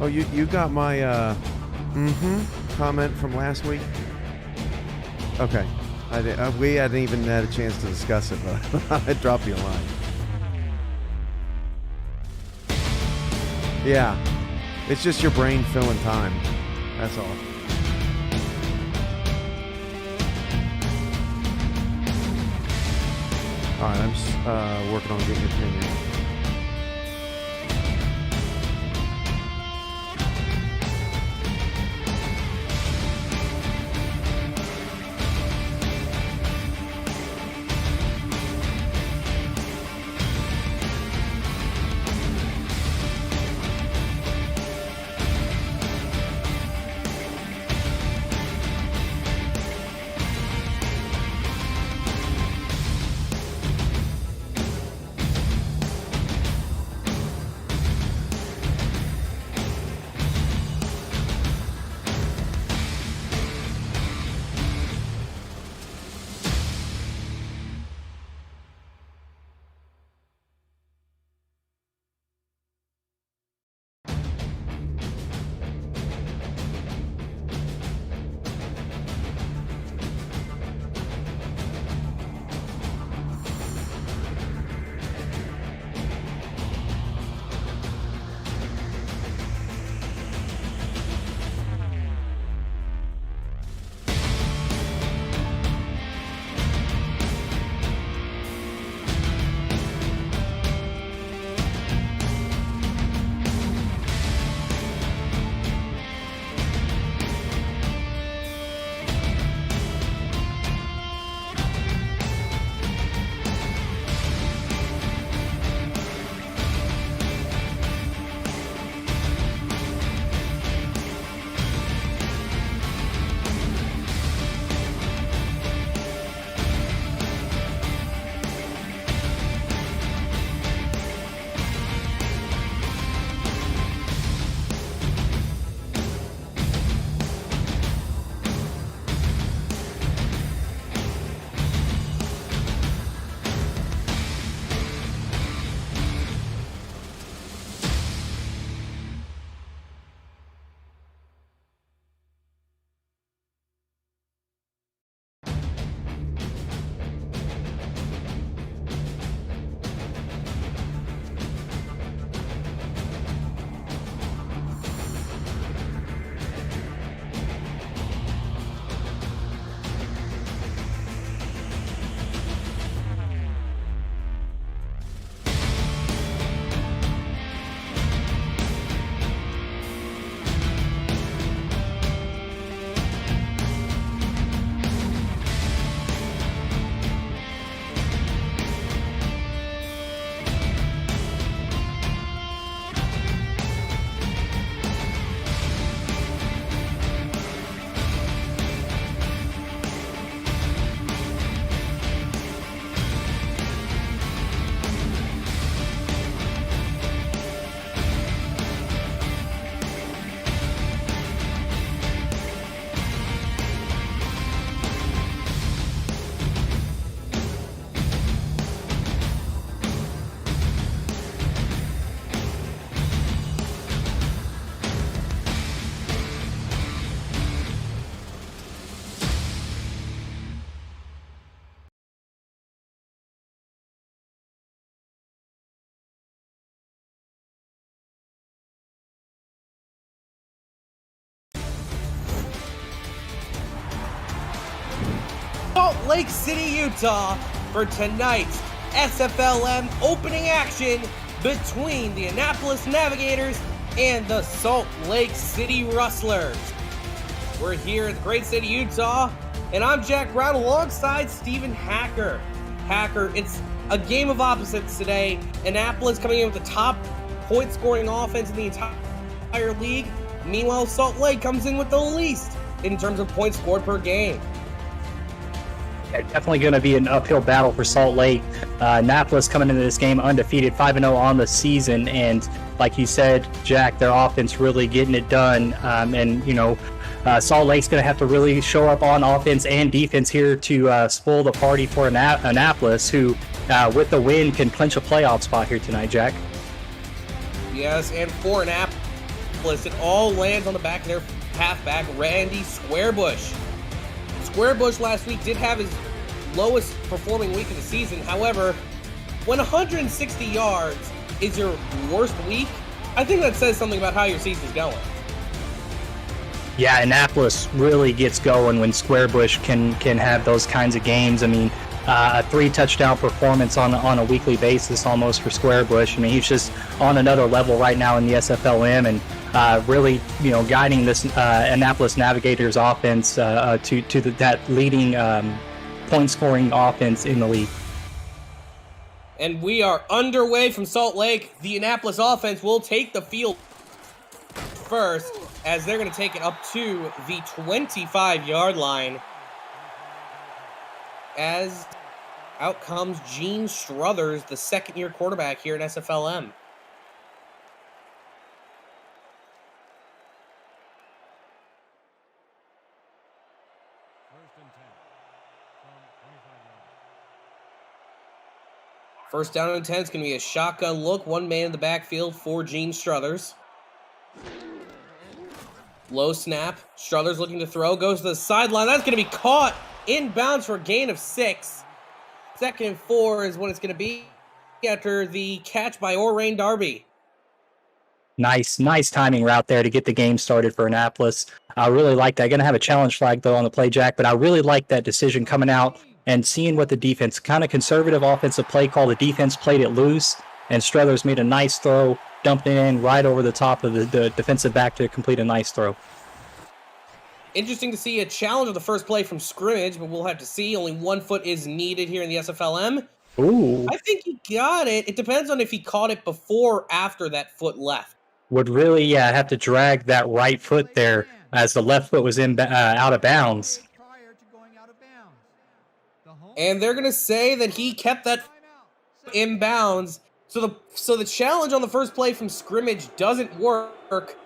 Oh, you got my comment from last week? Okay. We hadn't even had a chance to discuss it, but I dropped you a line. Yeah. It's just your brain filling time. That's all. Alright, I'm just working on getting your opinion. Salt Lake City, Utah for tonight's SFLm opening action between the Annapolis Navigators and the Salt Lake City Rustlers. We're here at the great state of Utah, and I'm Jack Brown alongside Stephen Hacker. Hacker, it's a game of opposites today. Annapolis coming in with the top point-scoring offense in the entire league. Meanwhile, Salt Lake comes in with the least in terms of points scored per game. Yeah, definitely going to be an uphill battle for Salt Lake. Annapolis coming into this game undefeated, 5-0 on the season, and like you said, Jack, their offense really getting it done. Salt Lake's going to have to really show up on offense and defense here to spoil the party for Annapolis, who, with the win, can clinch a playoff spot here tonight, Jack. Yes, and for Annapolis, Annapolis. It all lands on the back of their halfback, Randy Squarebush. Squarebush last week did have his lowest performing week of the season. However, when 160 yards is your worst week, I think that says something about how your season's going. Yeah, Annapolis really gets going when Squarebush can have those kinds of games. I mean, a 3-touchdown performance on a weekly basis almost for Squarebush. I mean, he's just on another level right now in the SFLm, and really, guiding this Annapolis Navigators offense to that leading point-scoring offense in the league. And we are underway from Salt Lake. The Annapolis offense will take the field first, as they're going to take it up to the 25-yard line. As out comes Gene Struthers, the second-year quarterback here at SFLm. First down and 10 is going to be a shotgun look. One man in the backfield for Gene Struthers. Low snap. Struthers looking to throw. Goes to the sideline. That's going to be caught inbounds for a gain of 6. Second and 4 is what it's going to be after the catch by Orain Darby. Nice timing route there to get the game started for Annapolis. I really like that. Going to have a challenge flag, though, on the play, Jack, but I really like that decision coming out and seeing what the defense, kind of conservative offensive play call. The defense played it loose, and Struthers made a nice throw, dumped it in right over the top of the defensive back to complete a nice throw. Interesting to see a challenge of the first play from scrimmage, but we'll have to see. Only 1 foot is needed here in the SFLm. Ooh. I think he got it. It depends on if he caught it before or after that foot left. Would really, have to drag that right foot there as the left foot was out of bounds. And they're going to say that he kept that inbounds. So the challenge on the first play from scrimmage doesn't work.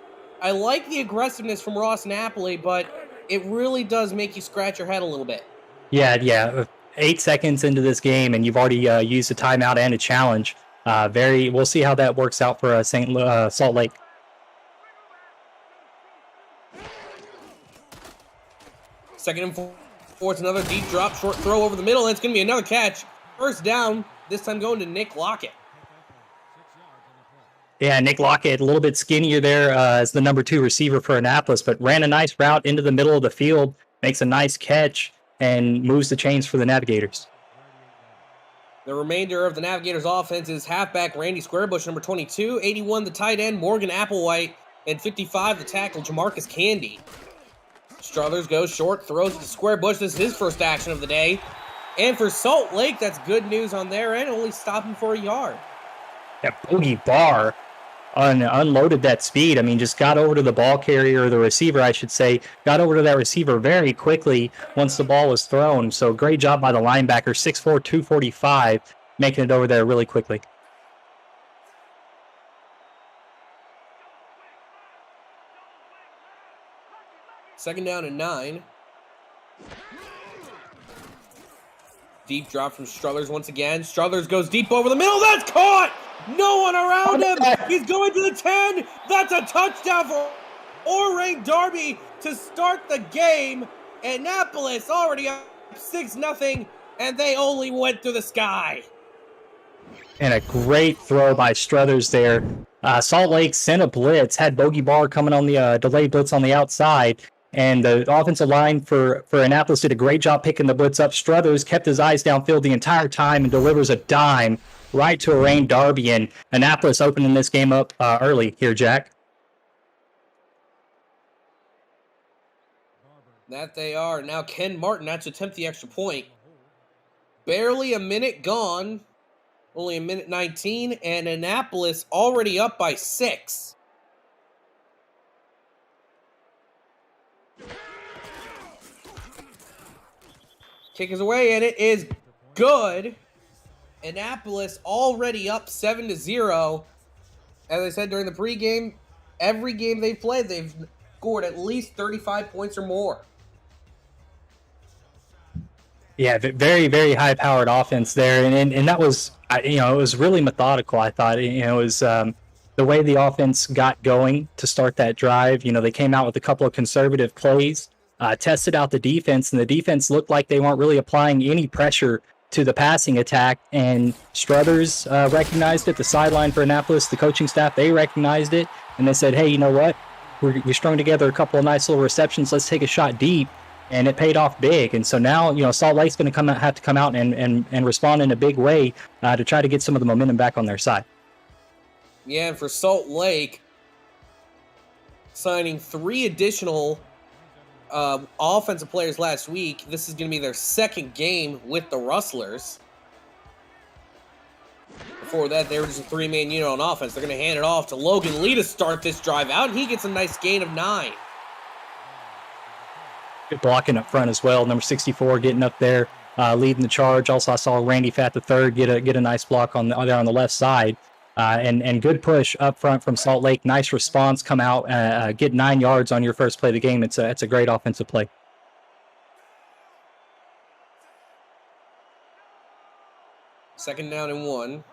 I like the aggressiveness from Ross Napoli, but it really does make you scratch your head a little bit. Yeah. 8 seconds into this game, and you've already used a timeout and a challenge. We'll see how that works out for Salt Lake. Second and 4. It's another deep drop, short throw over the middle, and it's going to be another catch. First down, this time going to Nick Lockett. Yeah, Nick Lockett, a little bit skinnier there as the number 2 receiver for Annapolis, but ran a nice route into the middle of the field, makes a nice catch, and moves the chains for the Navigators. The remainder of the Navigators' offense is halfback Randy Squarebush, number 22, 81 the tight end Morgan Applewhite, and 55 the tackle Jamarcus Candy. Struthers goes short, throws it to Squarebush. This is his first action of the day. And for Salt Lake, that's good news on their end, only stopping for a yard. Yeah, Boogie Barr unloaded that speed. I mean, just got over to the ball carrier, or the receiver, I should say, got over to that receiver very quickly once the ball was thrown. So great job by the linebacker, 6'4", 245, making it over there really quickly. Second down and 9. Deep drop from Struthers once again. Struthers goes deep over the middle. That's caught! No one around him. He's going to the 10. That's a touchdown for Orain Darby to start the game. Annapolis already up 6-0, and they only went through the sky. And a great throw by Struthers there. Salt Lake sent a blitz, had Bogey Barr coming on the delayed blitz on the outside. And the offensive line for Annapolis did a great job picking the blitz up. Struthers kept his eyes downfield the entire time and delivers a dime right to Orain Darby. And Annapolis opening this game up early here, Jack. That they are. Now Ken Martin has to attempt the extra point. Barely a minute gone. Only a minute 19. And Annapolis already up by 6. Kick is away, and it is good. Annapolis already up 7-0. As I said during the pregame, every game they've played, they've scored at least 35 points or more. Yeah, very, very high-powered offense there, and that was, it was really methodical. I thought, it was the way the offense got going to start that drive, they came out with a couple of conservative plays, tested out the defense, and the defense looked like they weren't really applying any pressure to the passing attack. And Struthers recognized it, the sideline for Annapolis, the coaching staff, they recognized it, and they said, hey, you know what? We strung together a couple of nice little receptions. Let's take a shot deep. And it paid off big. And so now, Salt Lake's going to have to come out and respond in a big way to try to get some of the momentum back on their side. Yeah, and for Salt Lake, signing 3 additional offensive players last week, this is going to be their second game with the Rustlers. Before that, they were just a 3-man unit on offense. They're going to hand it off to Logan Lee to start this drive out, and he gets a nice gain of 9. Good blocking up front as well. Number 64 getting up there, leading the charge. Also, I saw Randy Fatt III get a nice block on the left side. And good push up front from Salt Lake. Nice response. Come out, get 9 yards on your first play of the game. It's a great offensive play. Second down and 1.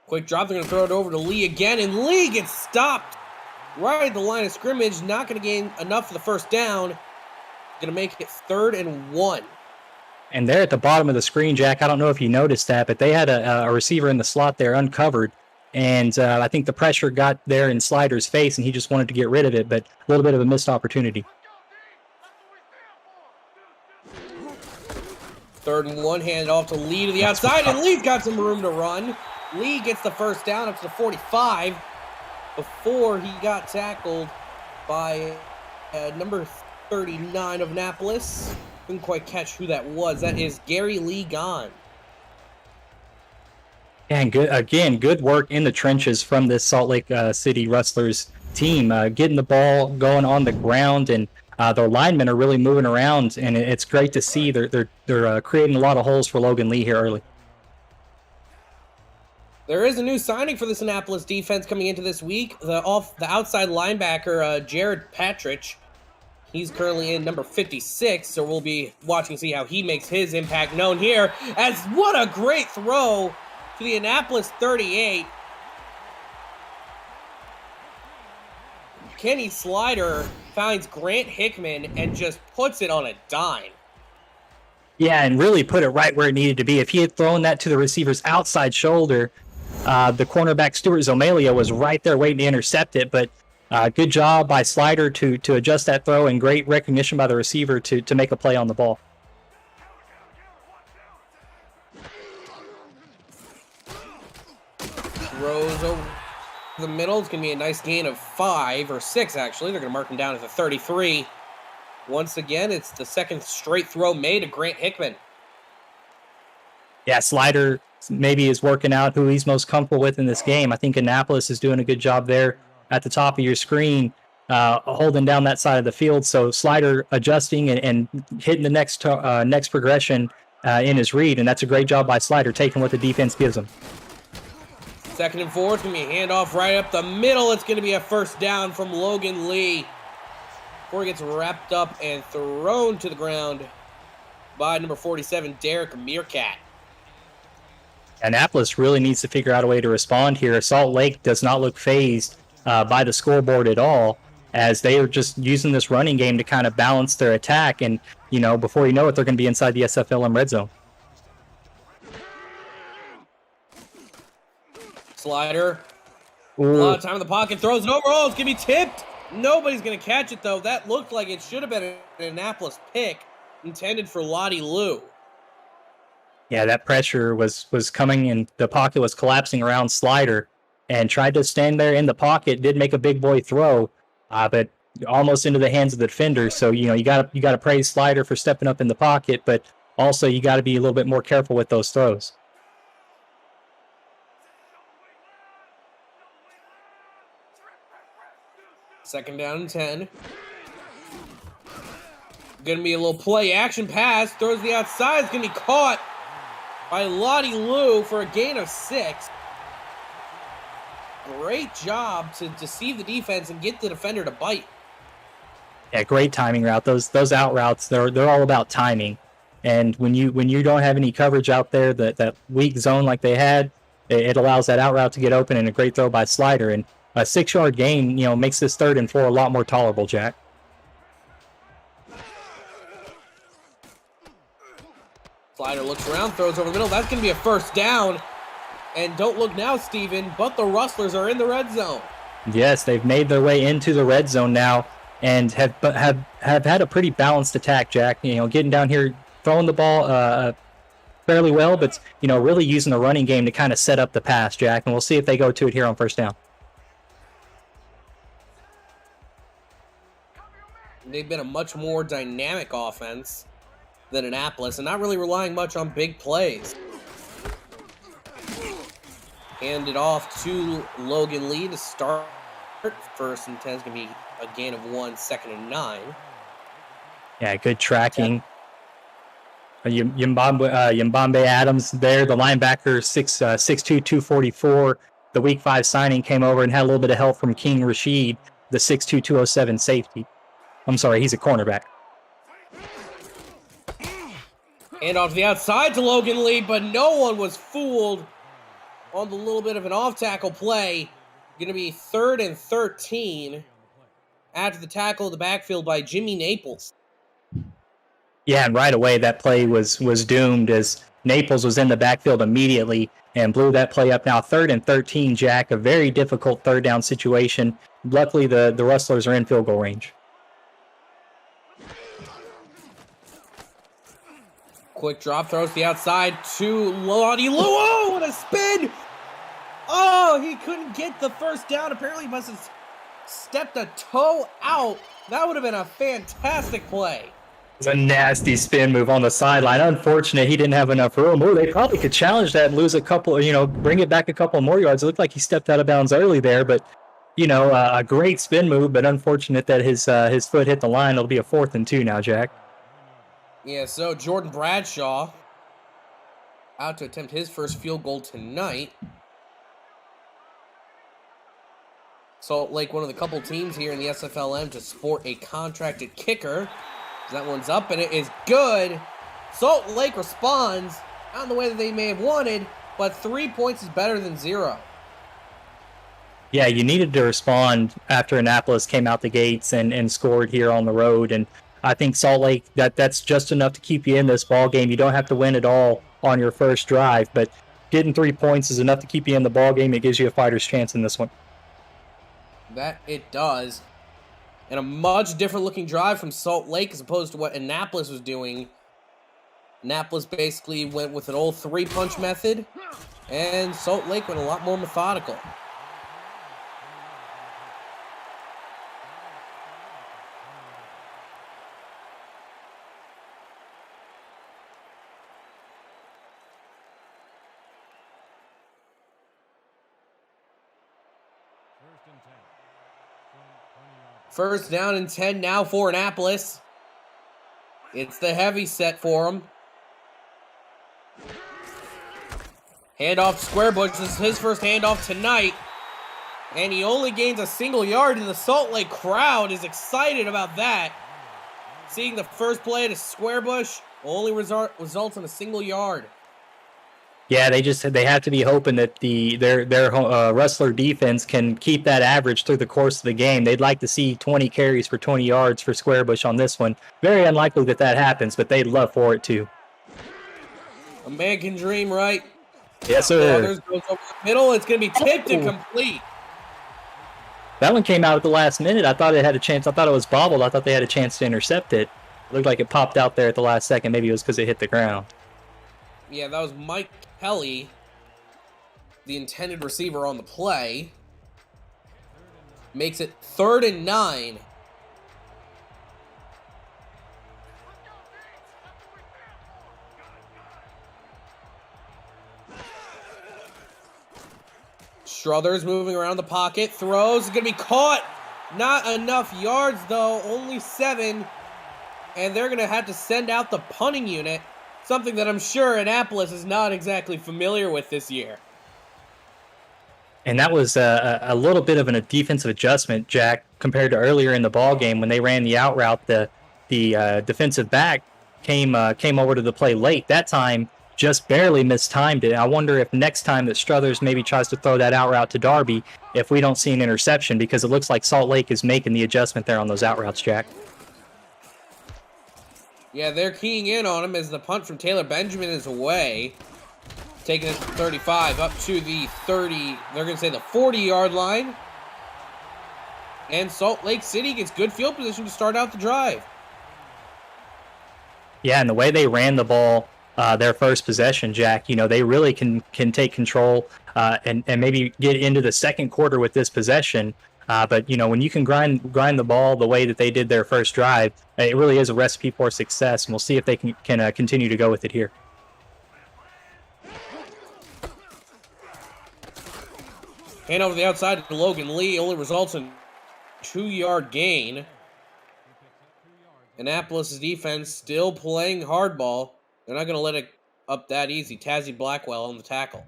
Quick drop. They're going to throw it over to Lee again, and Lee gets stopped right at the line of scrimmage. Not going to gain enough for the first down. Going to make it 3rd and 1. And there at the bottom of the screen, Jack, I don't know if you noticed that, but they had a receiver in the slot there uncovered. And I think the pressure got there in Slider's face, and he just wanted to get rid of it, but a little bit of a missed opportunity. 3rd and 1, handed off to Lee to the outside, and Lee's got some room to run. Lee gets the first down up to the 45 before he got tackled by number 39 of Annapolis. Couldn't quite catch who that was. That is Gary Lee Gahn. And good work in the trenches from this Salt Lake City Rustlers team, getting the ball going on the ground, and their linemen are really moving around, and it's great to see. They're creating a lot of holes for Logan Lee here early. There is a new signing for this Annapolis defense coming into this week. The outside linebacker, Jared Patridge. He's currently in number 56, so we'll be watching to see how he makes his impact known here. As what a great throw to the Annapolis 38. Kenny Slider finds Grant Hickman and just puts it on a dime. Yeah, and really put it right where it needed to be. If he had thrown that to the receiver's outside shoulder, the cornerback Stuart Zomalia was right there waiting to intercept it, but good job by Slider to adjust that throw, and great recognition by the receiver to make a play on the ball. Throws over the middle. It's going to be a nice gain of 5 or 6, actually. They're going to mark him down at the 33. Once again, it's the second straight throw made to Grant Hickman. Yeah, Slider maybe is working out who he's most comfortable with in this game. I think Annapolis is doing a good job there at the top of your screen, holding down that side of the field. So Slider adjusting and hitting the next progression in his read, and that's a great job by Slider, taking what the defense gives him. 2nd and 4, it's going to be a handoff right up the middle. It's going to be a first down from Logan Lee before he gets wrapped up and thrown to the ground by number 47, Derek Meerkat. Annapolis really needs to figure out a way to respond here. Salt Lake does not look phased by the scoreboard at all, as they are just using this running game to kind of balance their attack. And, before you know it, they're going to be inside the SFLm red zone. Slider. Ooh. A lot of time in the pocket. Throws it over. Oh, it's going to be tipped. Nobody's going to catch it, though. That looked like it should have been an Annapolis pick intended for Lottie Lou. Yeah, that pressure was coming, and the pocket was collapsing around Slider, and tried to stand there in the pocket. Did make a big boy throw, but almost into the hands of the defender. So you got to praise Slider for stepping up in the pocket, but also you got to be a little bit more careful with those throws. Second down and 10. Going to be a little play action pass. Throws the outside. It's going to be caught by Lottie Lou for a gain of 6. Great job to deceive the defense and get the defender to bite. Yeah, great timing route. Those out routes, they're all about timing. And when you don't have any coverage out there, that weak zone like they had, it allows that out route to get open, and a great throw by Slider. And a 6-yard gain, makes this 3rd and 4 a lot more tolerable, Jack. Slider looks around, throws over the middle. That's going to be a first down. And don't look now, Steven, but the Rustlers are in the red zone. Yes, they've made their way into the red zone now and have had a pretty balanced attack, Jack. Getting down here, throwing the ball fairly well, but, really using the running game to kind of set up the pass, Jack. And we'll see if they go to it here on first down. They've been a much more dynamic offense than Annapolis, and not really relying much on big plays. Hand it off to Logan Lee to start. First and 10 is going to be a gain of 1, 2nd and 9. Yeah, good tracking. Yambambe Adams there, the linebacker, 6'2", 244. The Week 5 signing came over and had a little bit of help from King Rashid, the 6'2", 207 safety. I'm sorry, he's a cornerback. Hand off to the outside to Logan Lee, but no one was fooled on the little bit of an off-tackle play. Going to be 3rd and 13 after the tackle of the backfield by Jimmy Naples. Yeah, and right away that play was doomed as Naples was in the backfield immediately and blew that play up. Now 3rd and 13, Jack, a very difficult 3rd down situation. Luckily, the Rustlers are in field goal range. Quick drop, throws to the outside to Lottie Lou. Oh, what a spin! Oh, he couldn't get the first down. Apparently, he must have stepped a toe out. That would have been a fantastic play. It's a nasty spin move on the sideline. Unfortunate he didn't have enough room. Oh, they probably could challenge that and lose a couple, bring it back a couple more yards. It looked like he stepped out of bounds early there, but, a great spin move, but unfortunate that his foot hit the line. It'll be a 4th and 2 now, Jack. Yeah, so Jordan Bradshaw out to attempt his first field goal tonight. Salt Lake, one of the couple teams here in the SFLm to sport a contracted kicker. That one's up, and it is good. Salt Lake responds, not in the way that they may have wanted, but 3 points is better than 0. Yeah, you needed to respond after Annapolis came out the gates and scored here on the road, and I think Salt Lake, that's just enough to keep you in this ball game. You don't have to win it all on your first drive, but getting 3 points is enough to keep you in the ball game. It gives you a fighter's chance in this one. That it does. And a much different looking drive from Salt Lake as opposed to what Annapolis was doing. Annapolis basically went with an old 3-punch method, and Salt Lake went a lot more methodical. First down and 10 now for Annapolis. It's the heavy set for him. Handoff to Squarebush. This is his first handoff tonight. And he only gains a single yard, and the Salt Lake crowd is excited about that. Seeing the first play to Squarebush only results in a single yard. Yeah, they have to be hoping that their Rustler defense can keep that average through the course of the game. They'd like to see 20 carries for 20 yards for Squarebush on this one. Very unlikely that happens, but they'd love for it to. A man can dream, right? Yes, sir. Goes over the middle. It's going to be tipped and complete. That one came out at the last minute. I thought it had a chance. I thought it was bobbled. I thought they had a chance to intercept it. It looked like it popped out there at the last second. Maybe it was because it hit the ground. Yeah, that was Mike Kelly, the intended receiver on the play. Makes it 3rd and 9. Struthers moving around the pocket, throws, is going to be caught. Not enough yards though, only 7. And they're going to have to send out the punting unit. Something that I'm sure Annapolis is not exactly familiar with this year. And that was a little bit of a defensive adjustment, Jack, compared to earlier in the ball game when they ran the out route. The defensive back came over to the play late. That time, just barely mistimed it. I wonder if next time that Struthers maybe tries to throw that out route to Darby, if we don't see an interception, because it looks like Salt Lake is making the adjustment there on those out routes, Jack. Yeah, they're keying in on him as the punt from Taylor Benjamin is away. Taking it from 35 up to the 30, they're going to say the 40-yard line. And Salt Lake City gets good field position to start out the drive. Yeah, and the way they ran the ball their first possession, Jack, they really can take control and maybe get into the second quarter with this possession. But, when you can grind the ball the way that they did their first drive, it really is a recipe for success, and we'll see if they can continue to go with it here. Hand over the outside to Logan Lee only results in 2-yard gain. Annapolis' defense still playing hardball. They're not going to let it up that easy. Tazzy Blackwell on the tackle.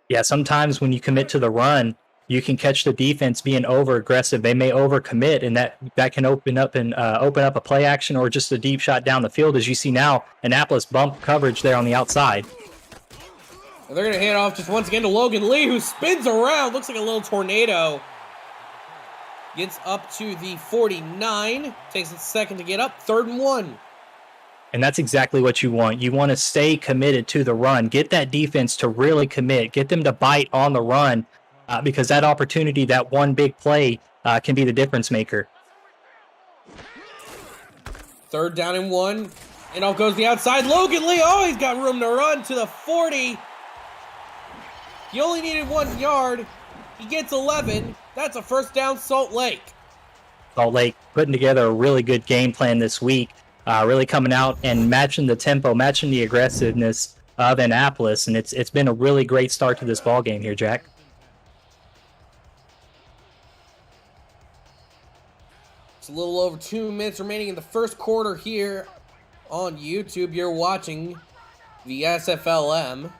Yeah, sometimes when you commit to the run, you can catch the defense being over aggressive. They may overcommit, and that can open up a play action or just a deep shot down the field. As you see now, Annapolis bump coverage there on the outside. And they're going to hand off just once again to Logan Lee, who spins around. Looks like a little tornado. Gets up to the 49. Takes a second to get up. 3rd and 1. And that's exactly what you want. You want to stay committed to the run. Get that defense to really commit. Get them to bite on the run because that opportunity, that one big play, can be the difference maker. 3rd down and 1. And off goes the outside. Logan Lee, he's got room to run to the 40. He only needed 1 yard. He gets 11. That's a first down, Salt Lake. Salt Lake putting together a really good game plan this week. Really coming out and matching the tempo, matching the aggressiveness of Annapolis, and it's been a really great start to this ball game here, Jack. It's a little over 2 minutes remaining in the first quarter here on YouTube. You're watching the SFLm.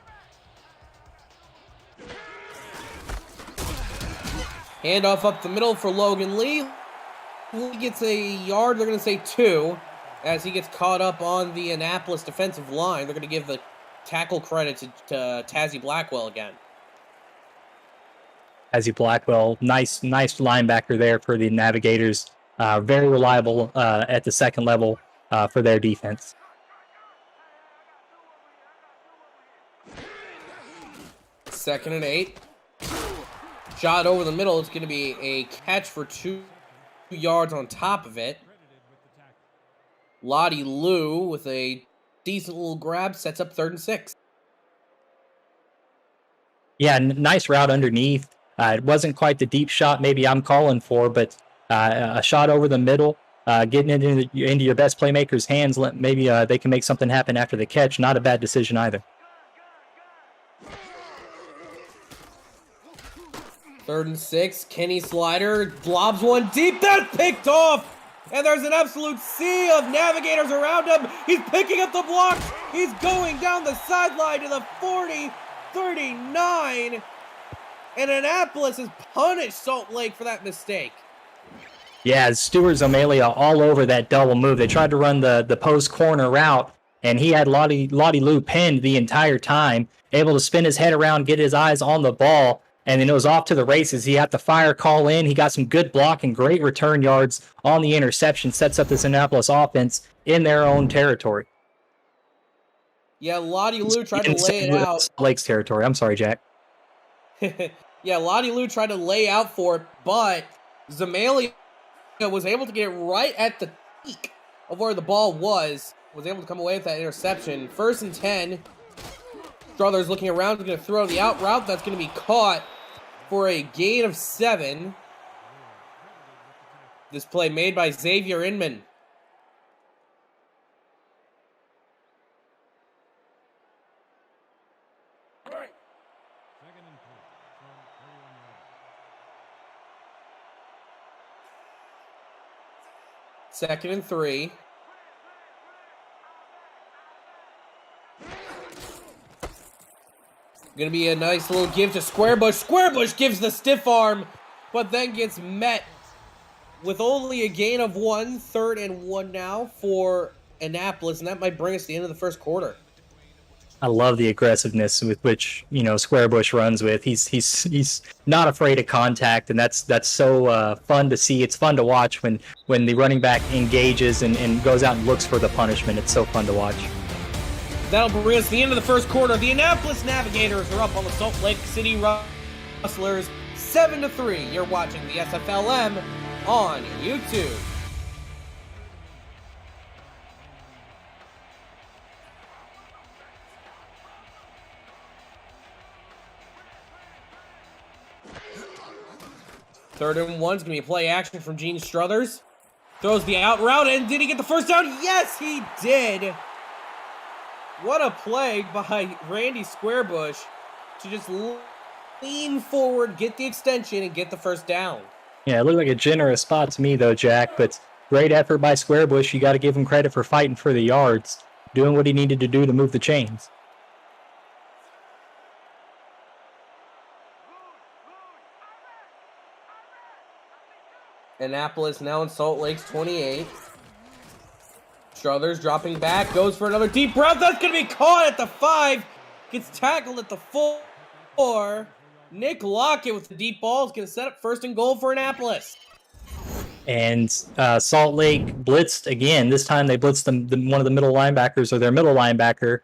Handoff up the middle for Logan Lee. Lee gets a yard, they're going to say 2, as he gets caught up on the Annapolis defensive line. They're going to give the tackle credit to Tazzy Blackwell again. Tazzy Blackwell, nice linebacker there for the Navigators. Very reliable at the second level for their defense. Second and 8. Shot over the middle. It's going to be a catch for 2 yards on top of it. Lottie Lou with a decent little grab sets up 3rd and 6. Yeah, nice route underneath. It wasn't quite the deep shot maybe I'm calling for, but a shot over the middle, getting into your best playmaker's hands. Maybe they can make something happen after the catch. Not a bad decision either. 3rd and 6. Kenny Slider lobs one deep. That's picked off. And there's an absolute sea of Navigators around him. He's picking up the blocks. He's going down the sideline to the 40, 39. And Annapolis has punished Salt Lake for that mistake. Yeah, Stuart Zomalia all over that double move. They tried to run the post corner route, and he had Lottie Lou pinned the entire time, able to spin his head around, get his eyes on the ball, and then it was off to the races. He had the fire call in. He got some good blocking, great return yards on the interception, sets up this Annapolis offense in their own territory. Yeah, Lottie Lou tried to lay it out. Salt Lake's territory. I'm sorry, Jack. Yeah, Lottie Lou tried to lay out for it, but Zomalia was able to get it right at the peak of where the ball was able to come away with that interception. 1st and 10. Struthers looking around, is going to throw the out route. That's going to be caught for a gain of 7. This play made by Xavier Inman. Second and 3. Gonna be a nice little give to Squarebush. Squarebush gives the stiff arm, but then gets met with only a gain of 1. 3rd and 1 now for Annapolis, and that might bring us to the end of the first quarter. I love the aggressiveness with which Squarebush runs with. He's not afraid of contact, and that's so fun to see. It's fun to watch when the running back engages and goes out and looks for the punishment. It's so fun to watch. That'll bring us to the end of the first quarter. The Annapolis Navigators are up on the Salt Lake City Rustlers 7-3. You're watching the SFLm on YouTube. Third and one's going to be a play action from Gene Struthers. Throws the out route, and did he get the first down? Yes, he did. What a play by Randy Squarebush to just lean forward, get the extension, and get the first down. Yeah, it looked like a generous spot to me, though, Jack, but great effort by Squarebush. You got to give him credit for fighting for the yards, doing what he needed to do to move the chains. Annapolis now in Salt Lake's 28. Struthers dropping back, goes for another deep route. That's going to be caught at the 5. Gets tackled at the 4. Nick Lockett with the deep ball is going to set up first and goal for Annapolis. And Salt Lake blitzed again. This time they blitzed one of the middle linebackers, or their middle linebacker,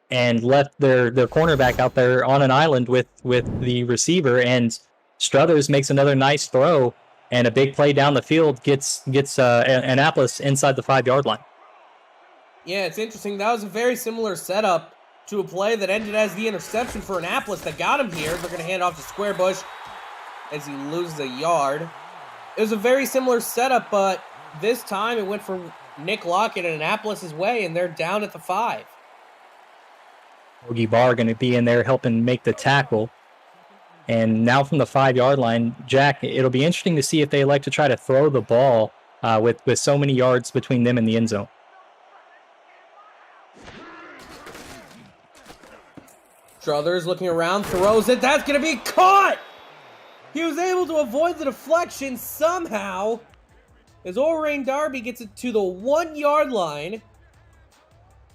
and left their cornerback out there on an island with the receiver. And Struthers makes another nice throw. And a big play down the field gets Annapolis inside the 5-yard line. Yeah, it's interesting. That was a very similar setup to a play that ended as the interception for Annapolis that got him here. They're going to hand off to Squarebush as he loses a yard. It was a very similar setup, but this time it went for Nick Lockett and Annapolis' way, and they're down at the 5. Bogey Barr going to be in there helping make the tackle. And now from the 5-yard line, Jack, it'll be interesting to see if they like to try to throw the ball with so many yards between them and the end zone. Struthers looking around, throws it. That's going to be caught! He was able to avoid the deflection somehow as Orain Darby gets it to the 1-yard line.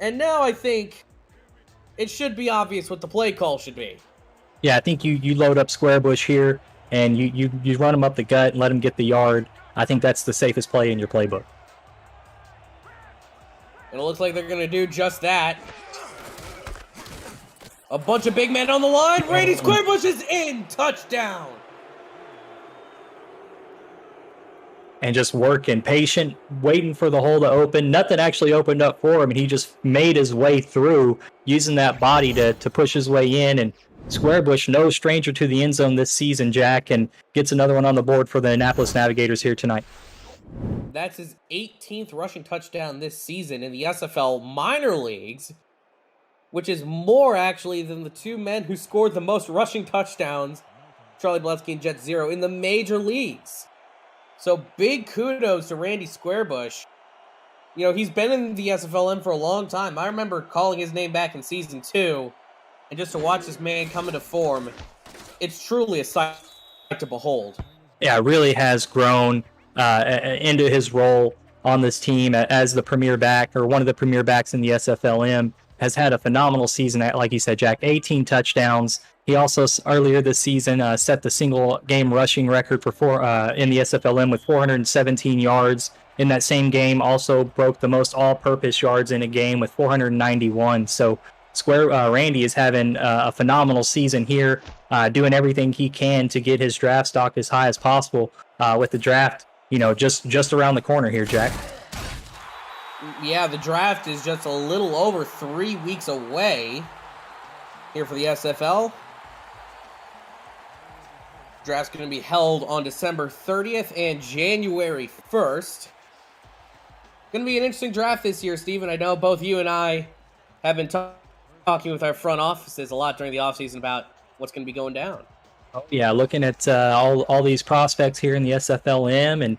And now I think it should be obvious what the play call should be. Yeah, I think you load up Squarebush here, and you run him up the gut and let him get the yard. I think that's the safest play in your playbook. And it looks like they're going to do just that. A bunch of big men on the line. Randy Squarebush is in. Touchdown. And just working, patient, waiting for the hole to open. Nothing actually opened up for him, and he just made his way through, using that body to push his way in. And Squarebush, no stranger to the end zone this season, Jack, and gets another one on the board for the Annapolis Navigators here tonight. That's his 18th rushing touchdown this season in the SFL minor leagues, which is more actually than the two men who scored the most rushing touchdowns, Charlie Blesky and Jet Zero, in the major leagues. So big kudos to Randy Squarebush. You know, he's been in the SFLm for a long time. I remember calling his name back in Season 2, and just to watch this man come into form, it's truly a sight to behold. Yeah, really has grown into his role on this team as the premier back, or one of the premier backs in the SFLm. Has had a phenomenal season, like you said, Jack. 18 touchdowns. He also, earlier this season, set the single-game rushing record for in the SFLm with 417 yards. In that same game, also broke the most all-purpose yards in a game with 491. So Randy is having a phenomenal season here, doing everything he can to get his draft stock as high as possible with the draft, just around the corner here, Jack. Yeah, the draft is just a little over 3 weeks away here for the SFL. Draft's going to be held on December 30th and January 1st. Going to be an interesting draft this year, Steven. I know both you and I have been talking with our front offices a lot during the offseason about what's going to be going down. Oh, yeah, looking at all these prospects here in the SFLm and,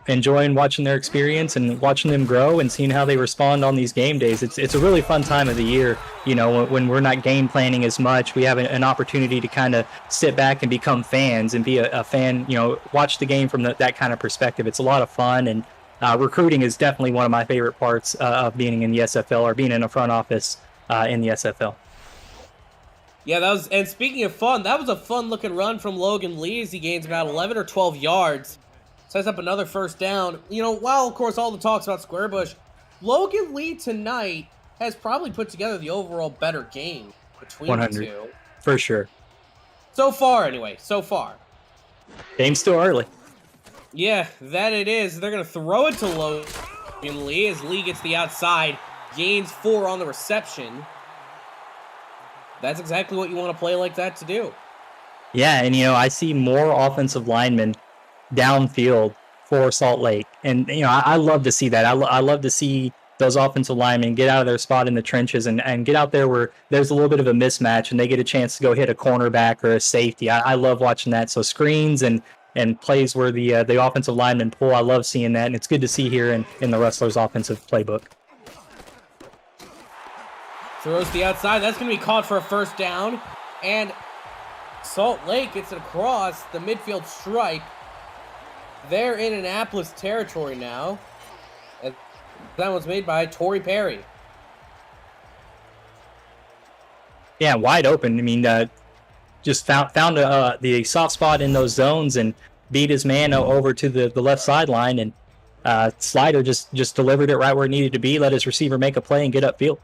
enjoying watching their experience and watching them grow and seeing how they respond on these game days. It's a really fun time of the year, when we're not game planning as much. We have an opportunity to kind of sit back and become fans and be a fan, watch the game from that kind of perspective. It's a lot of fun, and recruiting is definitely one of my favorite parts of being in the SFL or being in a front office in the SFL. Yeah, and speaking of fun, that was a fun-looking run from Logan Lee as he gains about 11 or 12 yards. Sets up another first down. While, of course, all the talks about Squarebush, Logan Lee tonight has probably put together the overall better game between 100, the two. for sure. So far, anyway. So far. Game's still early. Yeah, that it is. They're going to throw it to Logan Lee as Lee gets the outside. Gains 4 on the reception. That's exactly what you want to play like that to do. Yeah, and I see more offensive linemen downfield for Salt Lake, and I love to see that. I love to see those offensive linemen get out of their spot in the trenches and get out there where there's a little bit of a mismatch and they get a chance to go hit a cornerback or a safety. I love watching that. So screens and plays where the offensive linemen pull, I love seeing that, and it's good to see here in the Rustlers' offensive playbook. Throws the outside. That's going to be caught for a first down. And Salt Lake gets it across the midfield stripe. They're in Annapolis territory now. And that was made by Torrey Perry. Yeah, wide open. I mean, just found the soft spot in those zones and beat his man over to the left sideline. And Slider just delivered it right where it needed to be, let his receiver make a play and get upfield.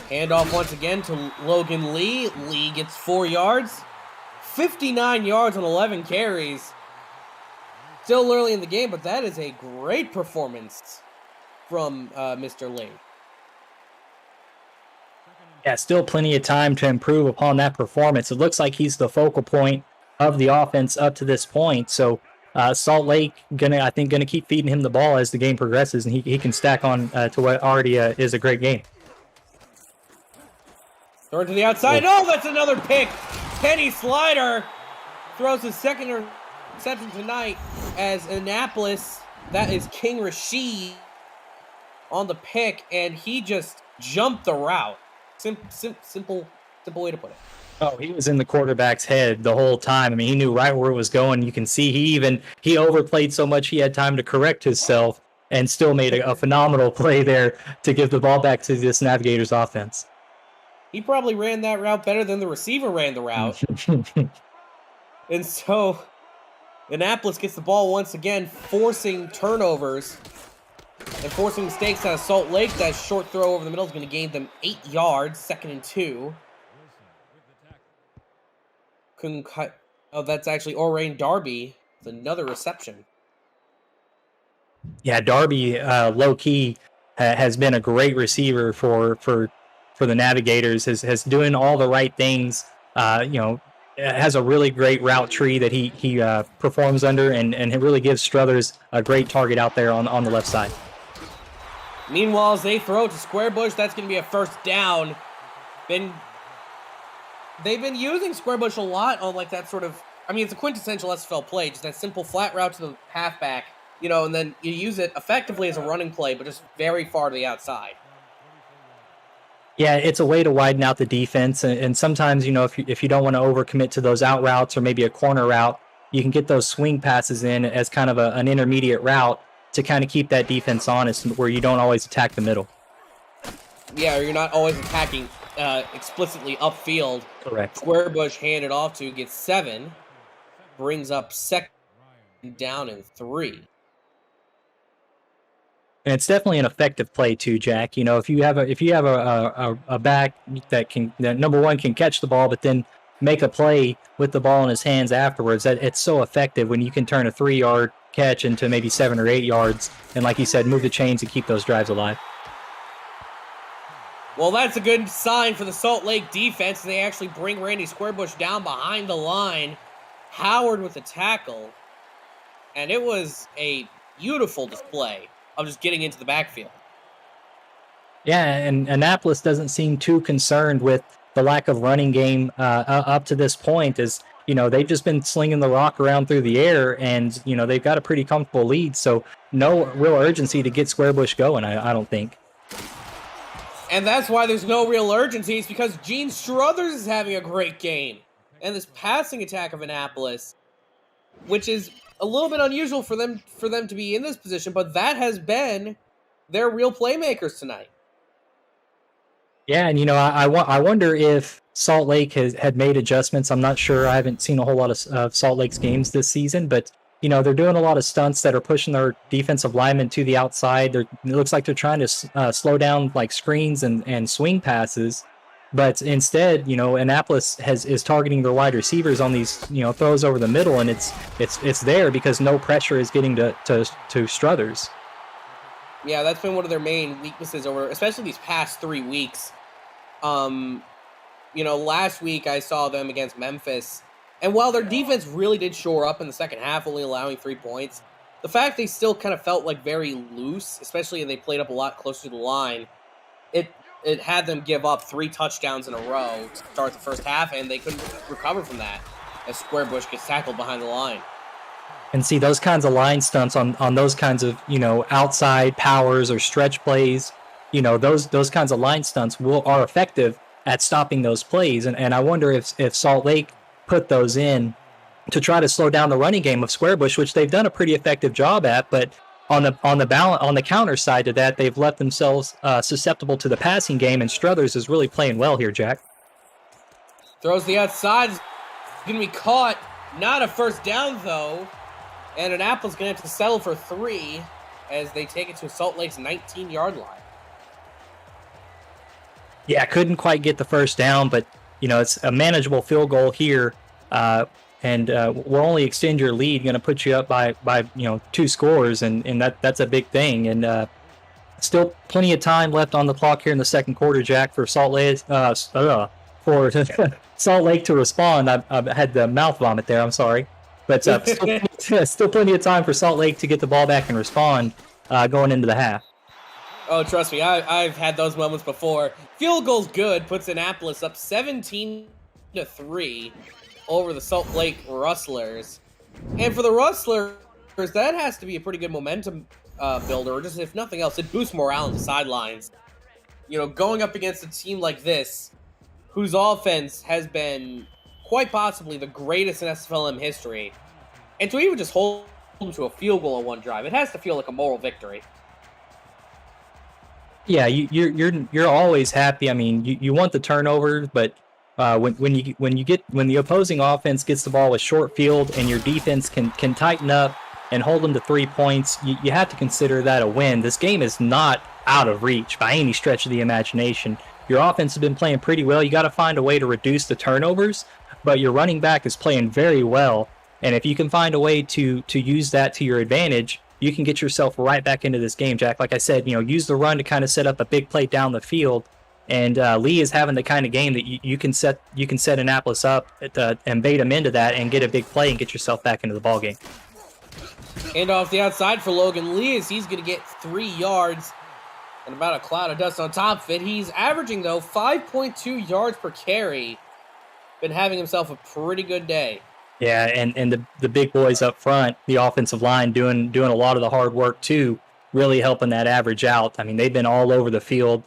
Handoff once again to Logan Lee. Lee gets 4 yards. 59 yards on 11 carries. Still early in the game, but that is a great performance from Mr. Lee. Yeah, still plenty of time to improve upon that performance. It looks like he's the focal point of the offense up to this point. So Salt Lake gonna keep feeding him the ball as the game progresses, and he can stack on to what already is a great game. Throw it to the outside. Oh, that's another pick. Kenny Slider throws his second interception tonight as Annapolis. That is King Rashid on the pick, and he just jumped the route. Simple way to put it. Oh, he was in the quarterback's head the whole time. I mean, he knew right where it was going. You can see he overplayed so much he had time to correct himself and still made a phenomenal play there to give the ball back to this Navigators offense. He probably ran that route better than the receiver ran the route. And so Annapolis gets the ball once again, forcing turnovers and forcing mistakes out of Salt Lake. That short throw over the middle is going to gain them 8 yards, 2nd and 2. Couldn't cut. Oh, that's actually Orain Darby. It's another reception. Yeah, Darby, low-key, has been a great receiver for the Navigators, has doing all the right things, has a really great route tree that he performs under, and it really gives Struthers a great target out there on the left side. Meanwhile, as they throw it to Squarebush, that's going to be a first down. They've been using Squarebush a lot on like that sort of, it's a quintessential SFL play, just that simple flat route to the halfback, and then you use it effectively as a running play, but just very far to the outside. Yeah, it's a way to widen out the defense, and sometimes, if you don't want to overcommit to those out routes or maybe a corner route, you can get those swing passes in as kind of an intermediate route to kind of keep that defense honest, where you don't always attack the middle. Yeah, or you're not always attacking explicitly upfield. Correct. Squarebush handed off to gets 7, brings up 2nd down and 3. And it's definitely an effective play too, Jack. If you have a back that number one can catch the ball, but then make a play with the ball in his hands afterwards, it's so effective when you can turn a 3-yard catch into maybe 7 or 8 yards, and like you said, move the chains and keep those drives alive. Well, that's a good sign for the Salt Lake defense. They actually bring Randy Squarebush down behind the line. Howard with the tackle, and it was a beautiful display of just getting into the backfield. Yeah, and Annapolis doesn't seem too concerned with the lack of running game up to this point, as they've just been slinging the rock around through the air, and they've got a pretty comfortable lead, so no real urgency to get Squarebush going, I don't think. And that's why there's no real urgency. It's because Gene Struthers is having a great game. And this passing attack of Annapolis, which is a little bit unusual for them to be in this position, but that has been their real playmakers tonight. Yeah, and I wonder if Salt Lake had made adjustments. I'm not sure. I haven't seen a whole lot of Salt Lake's games this season, but they're doing a lot of stunts that are pushing their defensive linemen to the outside. It looks like they're trying to slow down like screens and swing passes, but instead, Annapolis is targeting their wide receivers on these throws over the middle, and it's there because no pressure is getting to Struthers. Yeah, that's been one of their main weaknesses over, especially these past 3 weeks. Last week I saw them against Memphis, and while their defense really did shore up in the second half, only allowing 3 points, the fact they still kind of felt like very loose, especially when they played up a lot closer to the line, it had them give up 3 touchdowns in a row to start the first half, and they couldn't recover from that as Squarebush gets tackled behind the line. And see, those kinds of line stunts on those kinds of, outside powers or stretch plays, those kinds of line stunts are effective at stopping those plays. And I wonder if Salt Lake put those in to try to slow down the running game of Squarebush, which they've done a pretty effective job at. But on the counter side to that, they've left themselves susceptible to the passing game, and Struthers is really playing well here, Jack. Throws the outside, going to be caught. Not a first down, though. And Annapolis going to have to settle for 3 as they take it to Salt Lake's 19-yard line. Yeah, couldn't quite get the first down, but, it's a manageable field goal here. And will only extend your lead, going to put you up by 2 scores, and that's a big thing. And still plenty of time left on the clock here in the second quarter, Jack, for Salt Lake Salt Lake to respond. I've had the mouth vomit there. I'm sorry. But still plenty of time for Salt Lake to get the ball back and respond going into the half. Oh, trust me, I've had those moments before. Field goal's good, puts Annapolis up 17-3 over the Salt Lake Rustlers. And for the Rustlers, that has to be a pretty good momentum builder, or just if nothing else, it boosts morale on the sidelines. Going up against a team like this, whose offense has been quite possibly the greatest in SFLm history, and to even just hold them to a field goal on one drive, it has to feel like a moral victory. Yeah, you're always happy. I mean, you want the turnover, but when the opposing offense gets the ball with short field and your defense can tighten up and hold them to 3 points, you have to consider that a win. This game is not out of reach by any stretch of the imagination. Your offense has been playing pretty well. You got to find a way to reduce the turnovers, but your running back is playing very well. And if you can find a way to use that to your advantage, you can get yourself right back into this game, Jack. Like I said, use the run to kind of set up a big play down the field. And Lee is having the kind of game that you can set Annapolis up and bait them into that and get a big play and get yourself back into the ball game. And off the outside for Logan Lee, as he's going to get 3 yards and about a cloud of dust on top of it. He's averaging, though, 5.2 yards per carry. Been having himself a pretty good day. Yeah, and the big boys up front, the offensive line doing a lot of the hard work too, really helping that average out. I mean, they've been all over the field,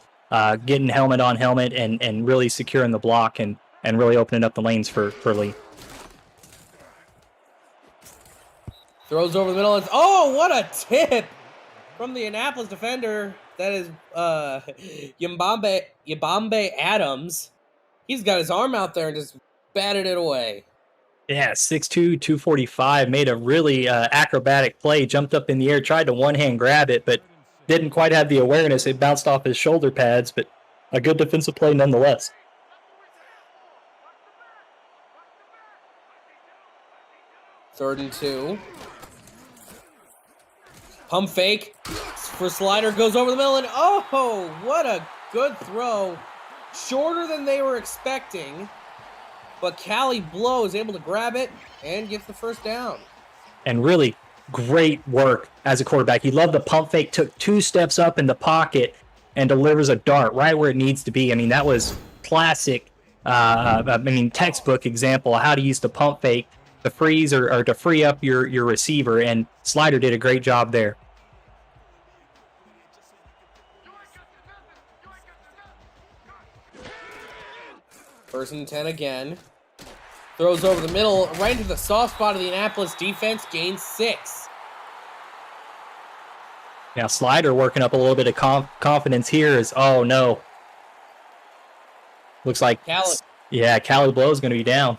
getting helmet on helmet and really securing the block and really opening up the lanes for Lee. Throws over the middle. And, oh, what a tip from the Annapolis defender. That is Yabambe Adams. He's got his arm out there and just batted it away. Yeah, 6'2", 245, made a really acrobatic play, jumped up in the air, tried to one-hand grab it, but didn't quite have the awareness. It bounced off his shoulder pads, but a good defensive play nonetheless. Third and 2. Pump fake for Slider, goes over the middle, and oh, what a good throw. Shorter than they were expecting, but Callie Blow is able to grab it and gets the first down. And really great work as a quarterback. He loved the pump fake, took 2 steps up in the pocket and delivers a dart right where it needs to be. I mean, that was classic, textbook example of how to use the pump fake to freeze or to free up your receiver, and Slider did a great job there. First and 10 again. Throws over the middle, right into the soft spot of the Annapolis defense, gains 6. Now Slider working up a little bit of confidence here is, oh no. Looks like, Cali Blow is going to be down.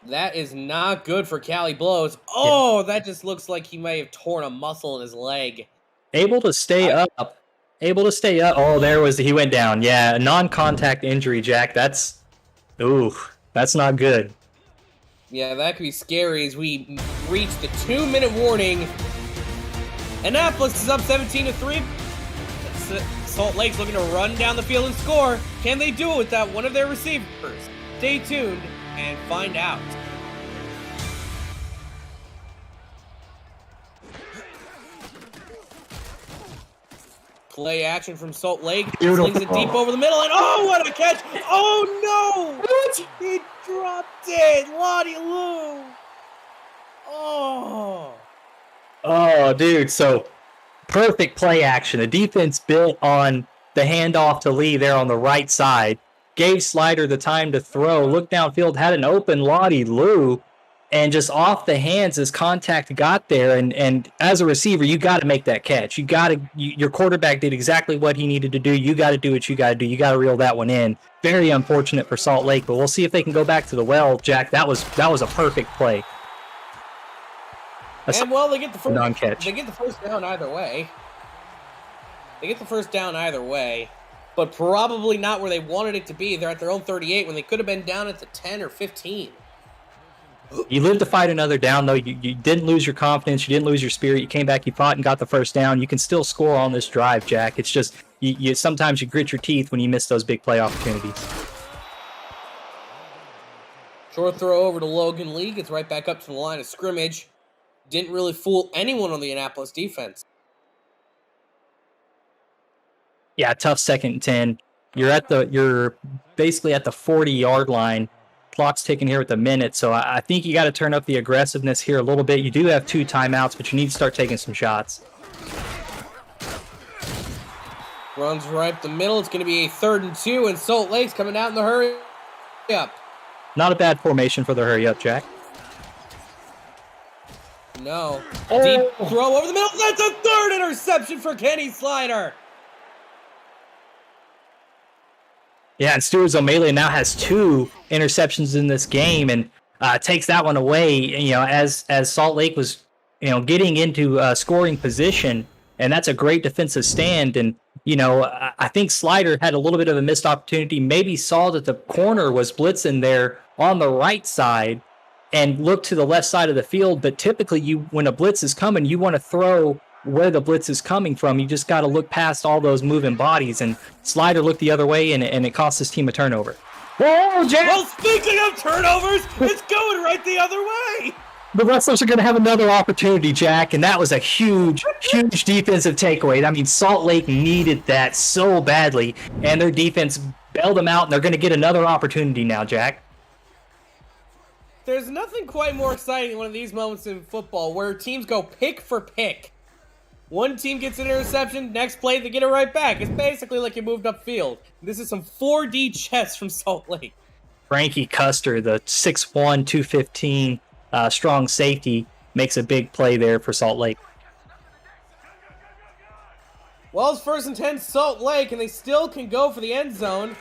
That is not good for Cali Blows. Oh, that just looks like he may have torn a muscle in his leg. Able to stay up. Oh, he went down. Yeah, a non-contact injury, Jack. That's not good. Yeah, that could be scary as we reach the 2-minute warning. Annapolis is up 17-3. Salt Lake's looking to run down the field and score. Can they do it without one of their receivers? Stay tuned and find out. Play action from Salt Lake. Beautiful. Slings it deep over the middle, and oh, what a catch! Oh no! What? He dropped it! Lottie Lou! Oh, dude, so perfect play action. The defense built on the handoff to Lee there on the right side. Gave Slider the time to throw. Looked downfield, had an open Lottie Lou, and just off the hands as contact got there. And as a receiver, you got to make that catch. Your quarterback did exactly what he needed to do. You got to do what you got to do. You got to reel that one in. Very unfortunate for Salt Lake, but we'll see if they can go back to the well. Jack, that was a perfect play. And well, they get the first non-catch. They get the first down either way. But probably not where they wanted it to be. They're at their own 38 when they could have been down at the 10 or 15. You lived to fight another down, though. You didn't lose your confidence. You didn't lose your spirit. You came back, you fought, and got the first down. You can still score on this drive, Jack. It's just sometimes you grit your teeth when you miss those big play opportunities. Short throw over to Logan Lee. Gets right back up to the line of scrimmage. Didn't really fool anyone on the Annapolis defense. Yeah, tough 2nd and 10. You're basically at the 40-yard line. Clock's ticking here with a minute, so I think you got to turn up the aggressiveness here a little bit. You do have 2 timeouts, but you need to start taking some shots. Runs right up the middle. It's going to be a 3rd and 2, and Salt Lake's coming out in the hurry up. Not a bad formation for the hurry up, Jack. No. Deep throw over the middle. That's a 3rd interception for Kenny Slider. Yeah, and Stuart O'Malley now has 2 interceptions in this game and takes that one away. As Salt Lake was, getting into scoring position, and that's a great defensive stand. And I think Slider had a little bit of a missed opportunity. Maybe saw that the corner was blitzing there on the right side, and looked to the left side of the field. But typically, when a blitz is coming, you want to throw where the blitz is coming from. You just got to look past all those moving bodies, and Slider looked the other way, and it cost his team a turnover. Whoa, Jay! Well, speaking of turnovers, it's going right the other way. The Rustlers are going to have another opportunity, Jack, and that was a huge defensive takeaway. I mean, Salt Lake needed that so badly, and their defense bailed them out, and they're going to get another opportunity now, Jack. There's nothing quite more exciting than one of these moments in football where teams go pick for pick. One team gets an interception, next play they get it right back. It's basically like you moved upfield. This is some 4D chess from Salt Lake. Frankie Custer, the 6'1", 215 strong safety, makes a big play there for Salt Lake. Well, it's 1st and 10 Salt Lake, and they still can go for the end zone.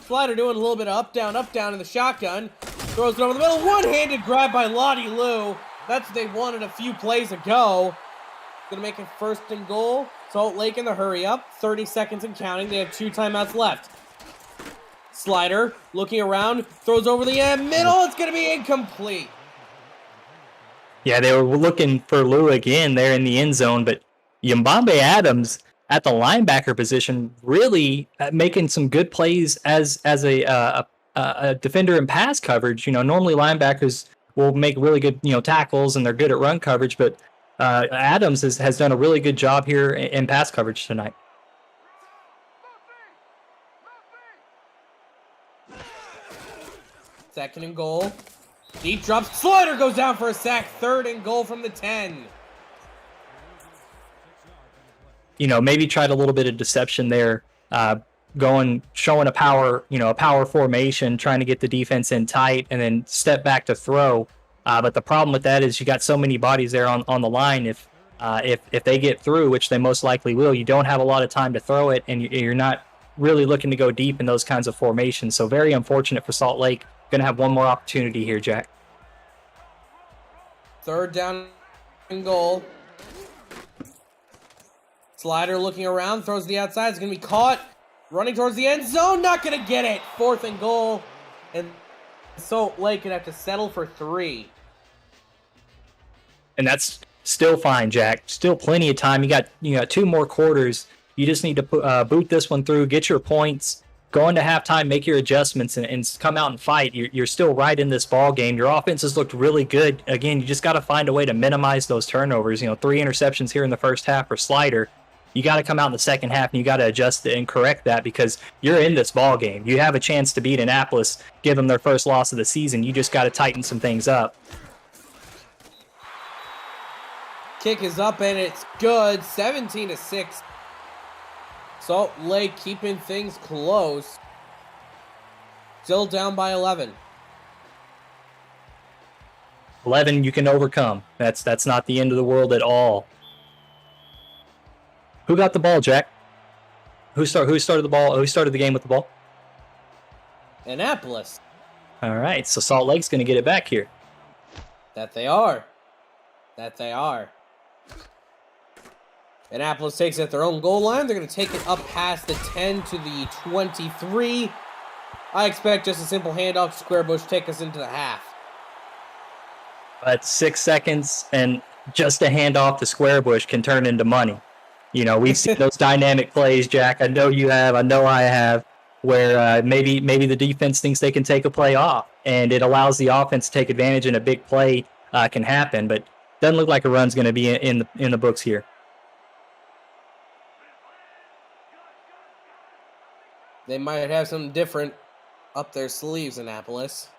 Slider doing a little bit of up, down in the shotgun. Throws it over the middle. One-handed grab by Lottie Lou. That's what they wanted a few plays ago. Going to make it 1st and goal. Salt Lake in the hurry up. 30 seconds and counting. They have 2 timeouts left. Slider looking around. Throws over the end. Middle. It's going to be incomplete. Yeah, they were looking for Lou again there in the end zone, but Yambambe Adams at the linebacker position really making some good plays as a defender in pass coverage. Normally linebackers will make really good tackles and they're good at run coverage, but Adams has done a really good job here in pass coverage tonight. Second and goal. Deep drops. Slider goes down for a sack. 3rd and goal from the 10. Maybe tried a little bit of deception there. showing a power formation, trying to get the defense in tight, and then step back to throw. But the problem with that is you got so many bodies there on the line. If they get through, which they most likely will, you don't have a lot of time to throw it, and you're not really looking to go deep in those kinds of formations. So very unfortunate for Salt Lake. Going to have one more opportunity here, Jack. Third down and goal. Slider looking around, throws the outside. It's going to be caught. Running towards the end zone, not going to get it. 4th and goal. And Salt Lake going to have to settle for 3. And that's still fine, Jack. Still plenty of time. You got 2 more quarters. You just need to boot this one through, get your points, go into halftime, make your adjustments, and come out and fight. You're still right in this ball game. Your offense has looked really good. Again, you just got to find a way to minimize those turnovers. 3 interceptions here in the first half for Slider. You got to come out in the second half and you got to adjust it and correct that, because you're in this ball game. You have a chance to beat Annapolis, give them their first loss of the season. You just got to tighten some things up. Kick is up and it's good. 17-6. Salt Lake keeping things close. Still down by 11. 11 you can overcome. That's not the end of the world at all. Who got the ball, Jack? Who started the ball? Who started the game with the ball? Annapolis. All right, so Salt Lake's going to get it back here. That they are. Annapolis takes it at their own goal line. They're going to take it up past the 10 to the 23. I expect just a simple handoff to Square Bush take us into the half. But 6 seconds and just a handoff to Square Bush can turn into money. We've seen those dynamic plays, Jack. I know you have. I know I have. Where maybe the defense thinks they can take a play off, and it allows the offense to take advantage, and a big play can happen. But doesn't look like a run's going to be in the books here. They might have something different up their sleeves, Annapolis.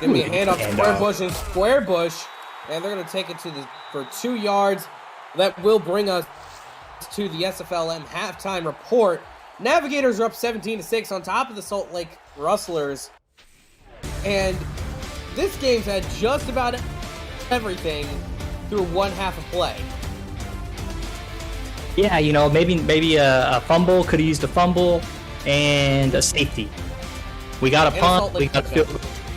Give me a handoff to Square Bush and Square Bush. And they're going to take it for 2 yards. That will bring us to the SFLm halftime report. Navigators are up 17-6 on top of the Salt Lake Rustlers. And this game's had just about everything through one half of play. Yeah, maybe a fumble. Could have used a fumble and a safety. We got a punt. We got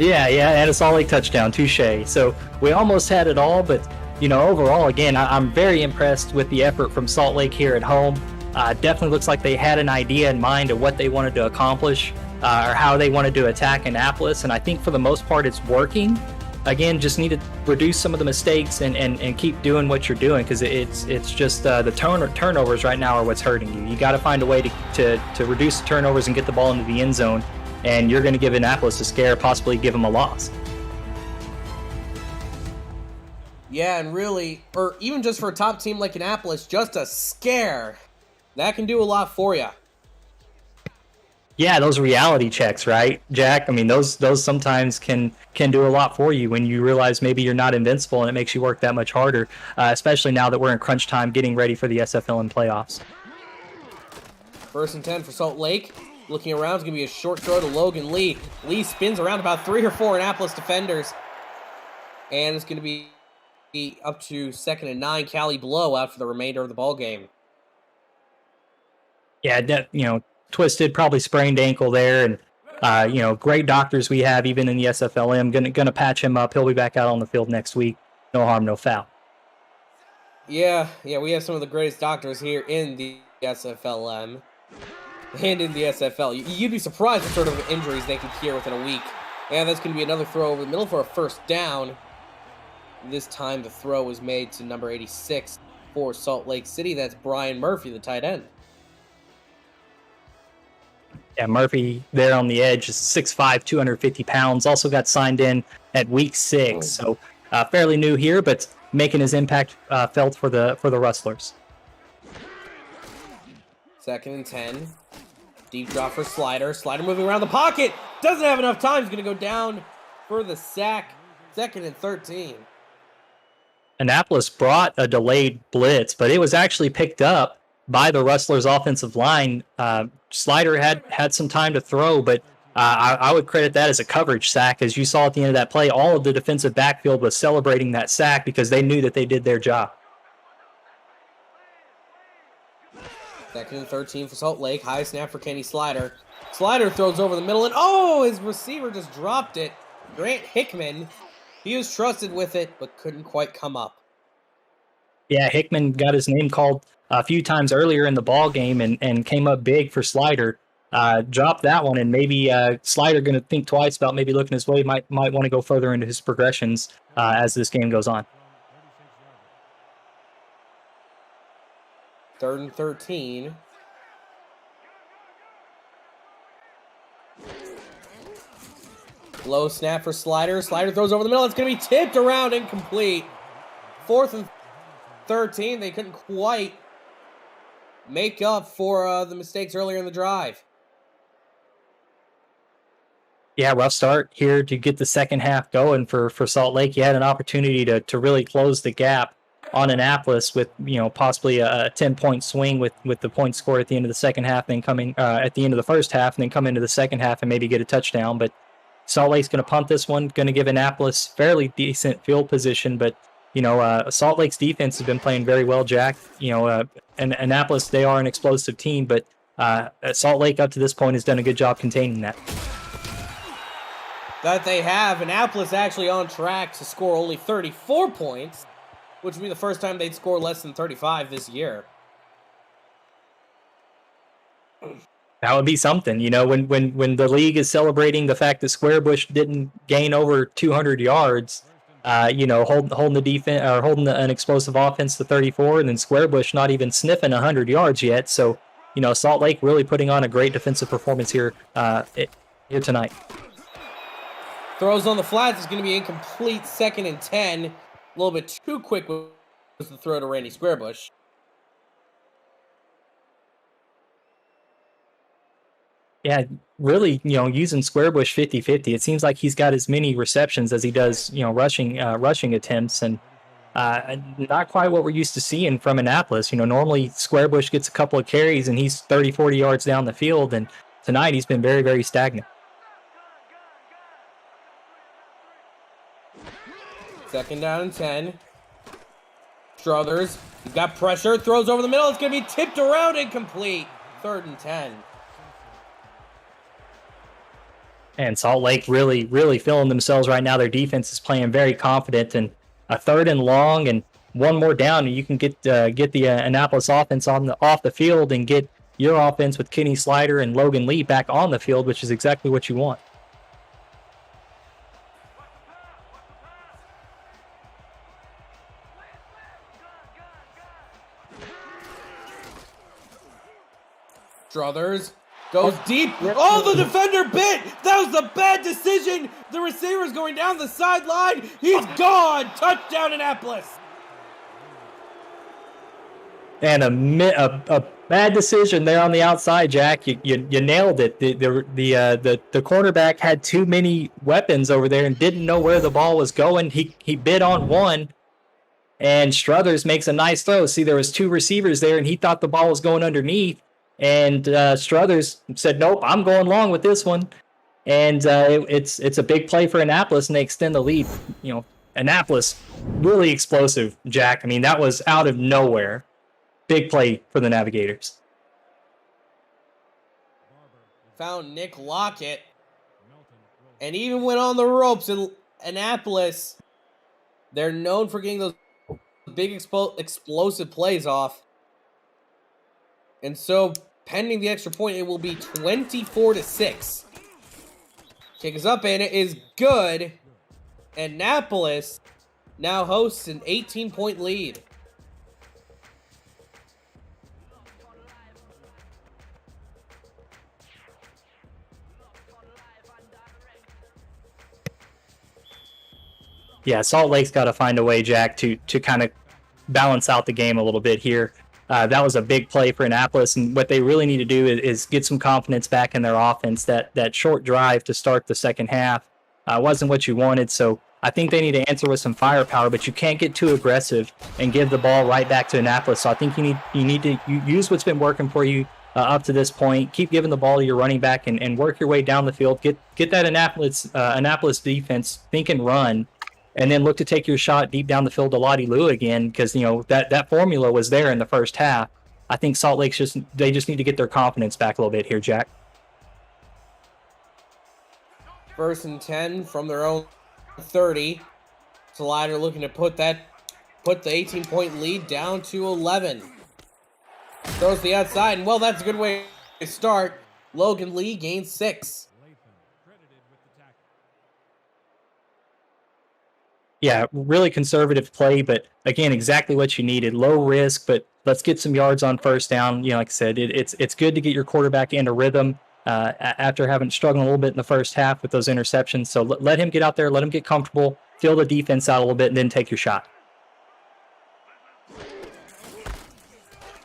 and a Salt Lake touchdown. Touche. So we almost had it all, but overall, again, I'm very impressed with the effort from Salt Lake here at home. Definitely looks like they had an idea in mind of what they wanted to accomplish or how they wanted to attack Annapolis, and I think for the most part it's working. Again, just need to reduce some of the mistakes and keep doing what you're doing, because it's just the turnovers right now are what's hurting you. You got to find a way to reduce the turnovers and get the ball into the end zone, and you're going to give Annapolis a scare, possibly give them a loss. Yeah, and really, or even just for a top team like Annapolis, just a scare, that can do a lot for you. Yeah, those reality checks, right, Jack? I mean, those sometimes can do a lot for you when you realize maybe you're not invincible, and it makes you work that much harder, especially now that we're in crunch time getting ready for the SFLm playoffs. 1st and 10 for Salt Lake. Looking around, it's going to be a short throw to Logan Lee. Lee spins around about 3 or 4 Annapolis defenders. And it's going to be up to 2nd and 9. Callie Blow out for the remainder of the ball game. Yeah, twisted, probably sprained ankle there, and great doctors we have even in the SFLm. Gonna patch him up. He'll be back out on the field next week. No harm, no foul. Yeah, we have some of the greatest doctors here in the SFLm and in the SFL. You'd be surprised what sort of injuries they can cure within a week. And that's going to be another throw over the middle for a first down. This time the throw was made to number 86 for Salt Lake City. That's Brian Murphy, the tight end. Yeah, Murphy there on the edge is 6'5", 250 pounds. Also got signed in at week 6, so fairly new here, but making his impact felt for the Rustlers. 2nd and 10. Deep drop for Slider. Slider moving around the pocket. Doesn't have enough time. He's going to go down for the sack. 2nd and 13. Annapolis brought a delayed blitz, but it was actually picked up by the Rustlers' offensive line. Slider had some time to throw, but I would credit that as a coverage sack. As you saw at the end of that play, all of the defensive backfield was celebrating that sack because they knew that they did their job. 2nd and 13 for Salt Lake. High snap for Kenny Slider. Slider throws over the middle, and oh, his receiver just dropped it. Grant Hickman, he was trusted with it, but couldn't quite come up. Yeah, Hickman got his name called a few times earlier in the ball game and came up big for Slider. Dropped that one, and maybe Slider going to think twice about maybe looking his way. Might want to go further into his progressions as this game goes on. 3rd and 13. Low snap for Slider. Slider throws over the middle. It's going to be tipped around, incomplete. 4th and 13. They couldn't quite make up for the mistakes earlier in the drive. Yeah, rough start here to get the second half going for Salt Lake. You had an opportunity to really close the gap on Annapolis with possibly a 10-point swing with the point score at the end of the second half, then coming at the end of the first half, and then come into the second half and maybe get a touchdown. But Salt Lake's going to punt this one, going to give Annapolis fairly decent field position. But Salt Lake's defense has been playing very well, Jack. And Annapolis, they are an explosive team, but Salt Lake up to this point has done a good job containing that. That they have. Annapolis actually on track to score only 34 points, which would be the first time they'd score less than 35 this year. That would be something, when the league is celebrating the fact that Squarebush didn't gain over 200 yards, holding the defense or holding an explosive offense to 34, and then Squarebush not even sniffing 100 yards yet. So, Salt Lake really putting on a great defensive performance here tonight. Throws on the flats is going to be incomplete. 2nd and 10. A little bit too quick was the throw to Randy Squarebush. Yeah, really, using Squarebush 50-50. It seems like he's got as many receptions as he does, rushing attempts, and not quite what we're used to seeing from Annapolis. Normally Squarebush gets a couple of carries and he's 30, 40 yards down the field, and tonight he's been very, very stagnant. 2nd down and 10. Struthers, he's got pressure, throws over the middle. It's going to be tipped around, incomplete. 3rd and 10. And Salt Lake really, really feeling themselves right now. Their defense is playing very confident, and a 3rd and long and one more down, and you can get the Annapolis offense off the field and get your offense with Kenny Slider and Logan Lee back on the field, which is exactly what you want. Struthers goes deep. Oh, the defender bit. That was a bad decision. The receiver's going down the sideline. He's gone. Touchdown, Annapolis. And a bad decision there on the outside, Jack. You nailed it. The cornerback had too many weapons over there and didn't know where the ball was going. He bit on one, and Struthers makes a nice throw. See, there was 2 receivers there, and he thought the ball was going underneath. And Struthers said, "Nope, I'm going long with this one." And it's a big play for Annapolis, and they extend the lead. Annapolis really explosive, Jack. I mean, that was out of nowhere. Big play for the Navigators. Found Nick Lockett, and even went on the ropes in Annapolis. They're known for getting those big explosive plays off. And so, pending the extra point, it will be 24-6. Kick is up, and it is good. Annapolis now hosts an 18-point lead. Yeah, Salt Lake's got to find a way, Jack, to kind of balance out the game a little bit here. That was a big play for Annapolis, and what they really need to do is get some confidence back in their offense. That short drive to start the second half wasn't what you wanted, so I think they need to answer with some firepower, but you can't get too aggressive and give the ball right back to Annapolis. So I think you need to use what's been working for you up to this point. Keep giving the ball to your running back and work your way down the field. Get that Annapolis defense think and run, and then look to take your shot deep down the field to Lottie Lou again, because that formula was there in the first half. I think Salt Lake's just need to get their confidence back a little bit here, Jack. 1st and 10 from their own 30. Slider looking to put the 18-point lead down to 11. Throws the outside, and well, that's a good way to start. Logan Lee gains 6. Yeah, really conservative play, but again, exactly what you needed. Low risk, but let's get some yards on first down. Like I said, it's good to get your quarterback into rhythm after having struggled a little bit in the first half with those interceptions. So let him get out there, let him get comfortable, feel the defense out a little bit, and then take your shot.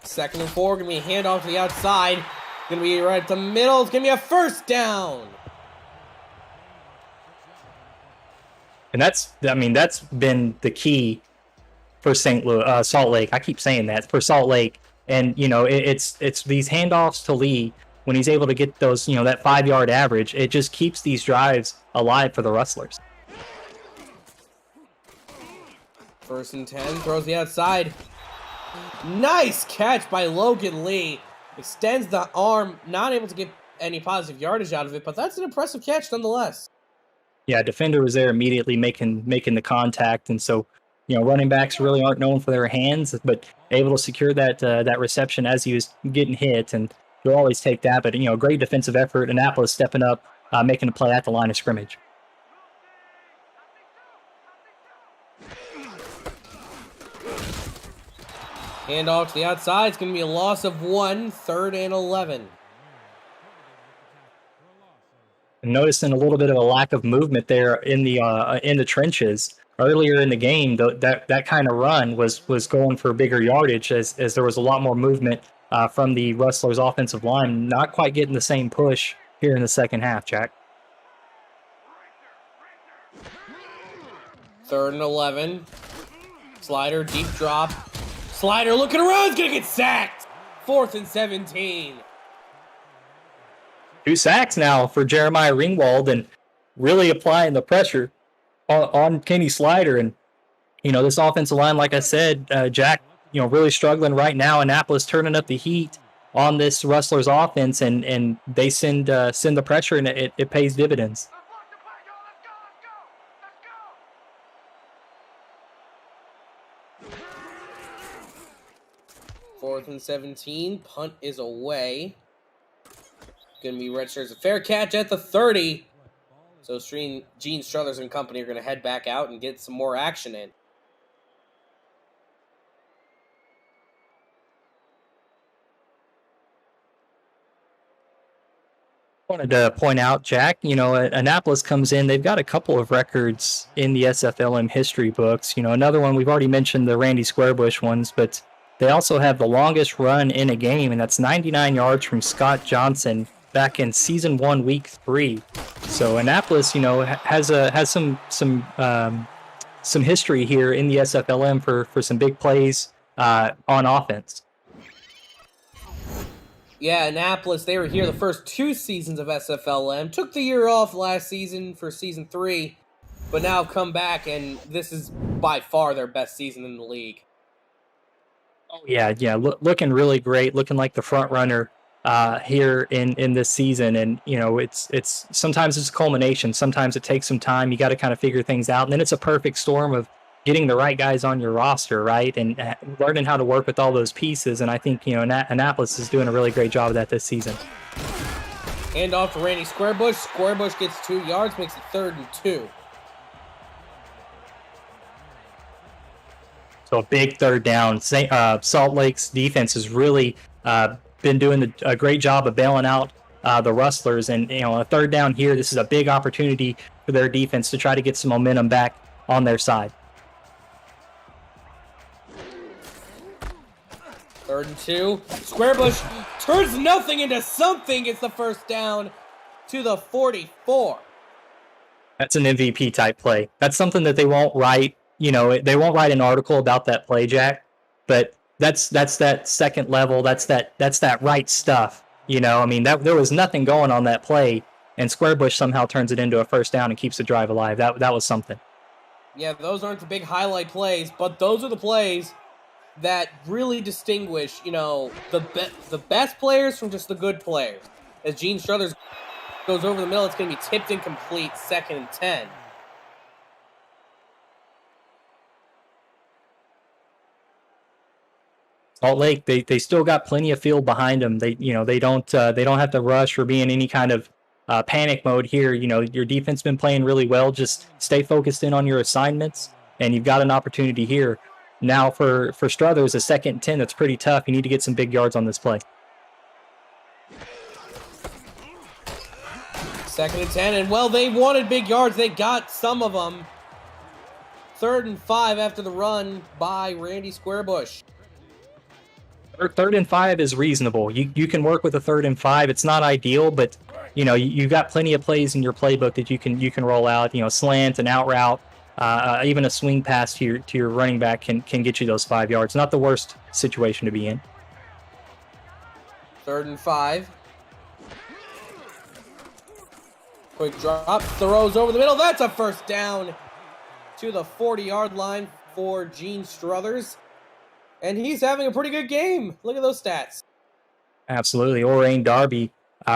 2nd and 4, gonna be a handoff to the outside. Gonna be right at the middle. It's gonna be a first down. And that's been the key for Salt Lake. I keep saying that for Salt Lake, and it's these handoffs to Lee when he's able to get those, that 5-yard average. It just keeps these drives alive for the Rustlers. 1st and 10, throws the outside. Nice catch by Logan Lee. Extends the arm, not able to get any positive yardage out of it, but that's an impressive catch nonetheless. Yeah, defender was there immediately making the contact, and so running backs really aren't known for their hands, but able to secure that reception as he was getting hit, and you'll always take that. But great defensive effort. Annapolis stepping up, making a play at the line of scrimmage. Handoff to the outside. It's going to be a loss of 1. 3rd and 11. Noticing a little bit of a lack of movement there in the trenches earlier in the game. That kind of run was going for bigger yardage as there was a lot more movement from the Rustlers' offensive line. Not quite getting the same push here in the second half, Jack. 3rd and 11. Slider, deep drop. Slider looking around, he's gonna get sacked. 4th and 17. 2 sacks now for Jeremiah Ringwald, and really applying the pressure on Kenny Slider. And this offensive line, like I said, Jack, really struggling right now. Annapolis turning up the heat on this Rustlers offense, and they send the pressure, and it pays dividends. Fourth and 17. Punt is away. Going to be registered as a fair catch at the 30. So Gene Struthers and company are going to head back out and get some more action in. Wanted to point out, Jack, Annapolis comes in, they've got a couple of records in the SFLm history books. Another one, we've already mentioned the Randy Squarebush ones, but they also have the longest run in a game, and that's 99 yards from Scott Johnson back in season 1, week 3. So Annapolis, has some history here in the SFLm for some big plays on offense. Yeah, Annapolis, they were here the first 2 seasons of SFLm. Took the year off last season for season 3, but now come back, and this is by far their best season in the league. Oh yeah, looking really great, looking like the front runner here in this season. And it's sometimes it's a culmination, sometimes it takes some time. You got to kind of figure things out, and then it's a perfect storm of getting the right guys on your roster, right, and learning how to work with all those pieces. And I think Annapolis is doing a really great job of that this season. Hand off to Randy Squarebush. Squarebush gets 2 yards, makes it 3rd and 2. So a big 3rd down. Salt Lake's defense has really been doing a great job of bailing out the Rustlers. And, a 3rd down here, this is a big opportunity for their defense to try to get some momentum back on their side. 3rd and 2. Squarebush turns nothing into something. Gets the first down to the 44. That's an MVP type play. That's something that they won't write. They won't write an article about that play, Jack. But that's that second level. That's that right stuff. I mean, there was nothing going on that play, and Squarebush somehow turns it into a first down and keeps the drive alive. That was something. Yeah, those aren't the big highlight plays, but those are the plays that really distinguish, the best players from just the good players. As Gene Struthers goes over the middle, it's going to be tipped incomplete, 2nd and 10. Salt Lake, they still got plenty of field behind them. They don't have to rush or be in any kind of panic mode here. Your defense been playing really well. Just stay focused in on your assignments, and you've got an opportunity here. Now for Struthers, a 2nd and 10, that's pretty tough. You need to get some big yards on this play. 2nd and 10, and well, they wanted big yards. They got some of them. 3rd and 5 after the run by Randy Squarebush. 3rd and 5 is reasonable. You can work with a 3rd and 5. It's not ideal, but you've got plenty of plays in your playbook that you can roll out. Slant, an out route, even a swing pass to your running back can get you those 5 yards. Not the worst situation to be in. 3rd and 5. Quick drop, throws over the middle. That's a first down to the 40-yard line for Gene Struthers. And he's having a pretty good game. Look at those stats. Absolutely. Orain Darby,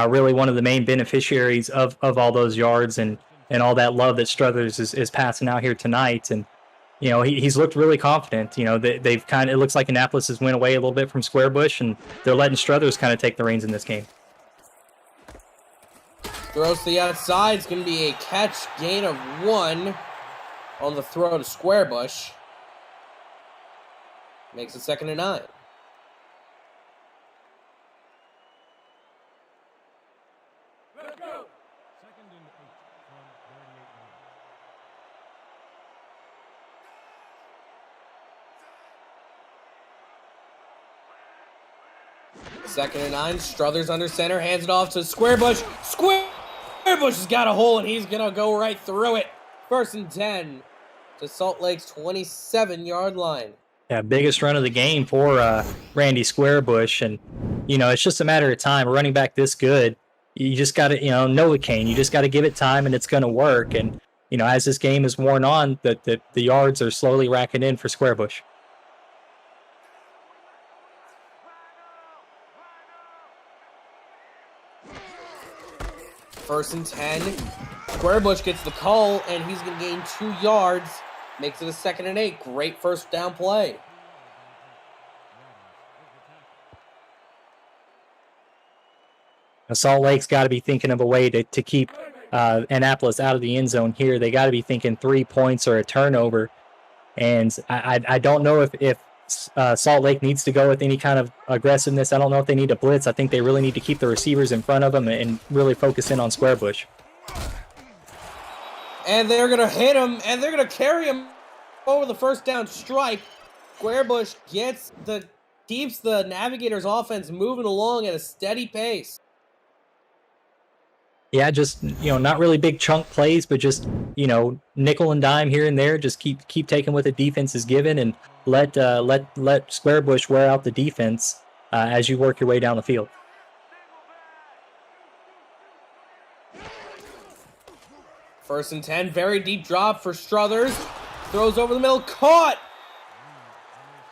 really one of the main beneficiaries of all those yards and all that love that Struthers is passing out here tonight. And, he's looked really confident. It looks like Annapolis has went away a little bit from Squarebush, and they're letting Struthers kind of take the reins in this game. Throws to the outside. It's going to be a catch, gain of 1 on the throw to Squarebush. Makes it 2nd and 9. Let's go. 2nd and 8 from 38 2nd and 9. Struthers under center. Hands it off to Squarebush. Squarebush has got a hole, and he's going to go right through it. 1st and 10 to Salt Lake's 27-yard line. Yeah, biggest run of the game for Randy Squarebush, and it's just a matter of time. Running back this good, you just got to Novocaine. You just got to give it time, and it's going to work. And as this game is worn on, the yards are slowly racking in for Squarebush. First and 10. Squarebush gets the call, and he's going to gain 2 yards. Makes it a 2nd and 8. Great first down play. Salt Lake's got to be thinking of a way to keep Annapolis out of the end zone here. They got to be thinking 3 points or a turnover. And I don't know if Salt Lake needs to go with any kind of aggressiveness. I don't know if they need to blitz. I think they really need to keep the receivers in front of them and really focus in on Squarebush. And they're going to hit him, and they're going to carry him over the first down stripe. Squarebush keeps the Navigators offense moving along at a steady pace. Yeah, just, not really big chunk plays, but just, nickel and dime here and there. Just keep taking what the defense is given and let Squarebush wear out the defense as you work your way down the field. First and 10, very deep drop for Struthers. Throws over the middle, caught!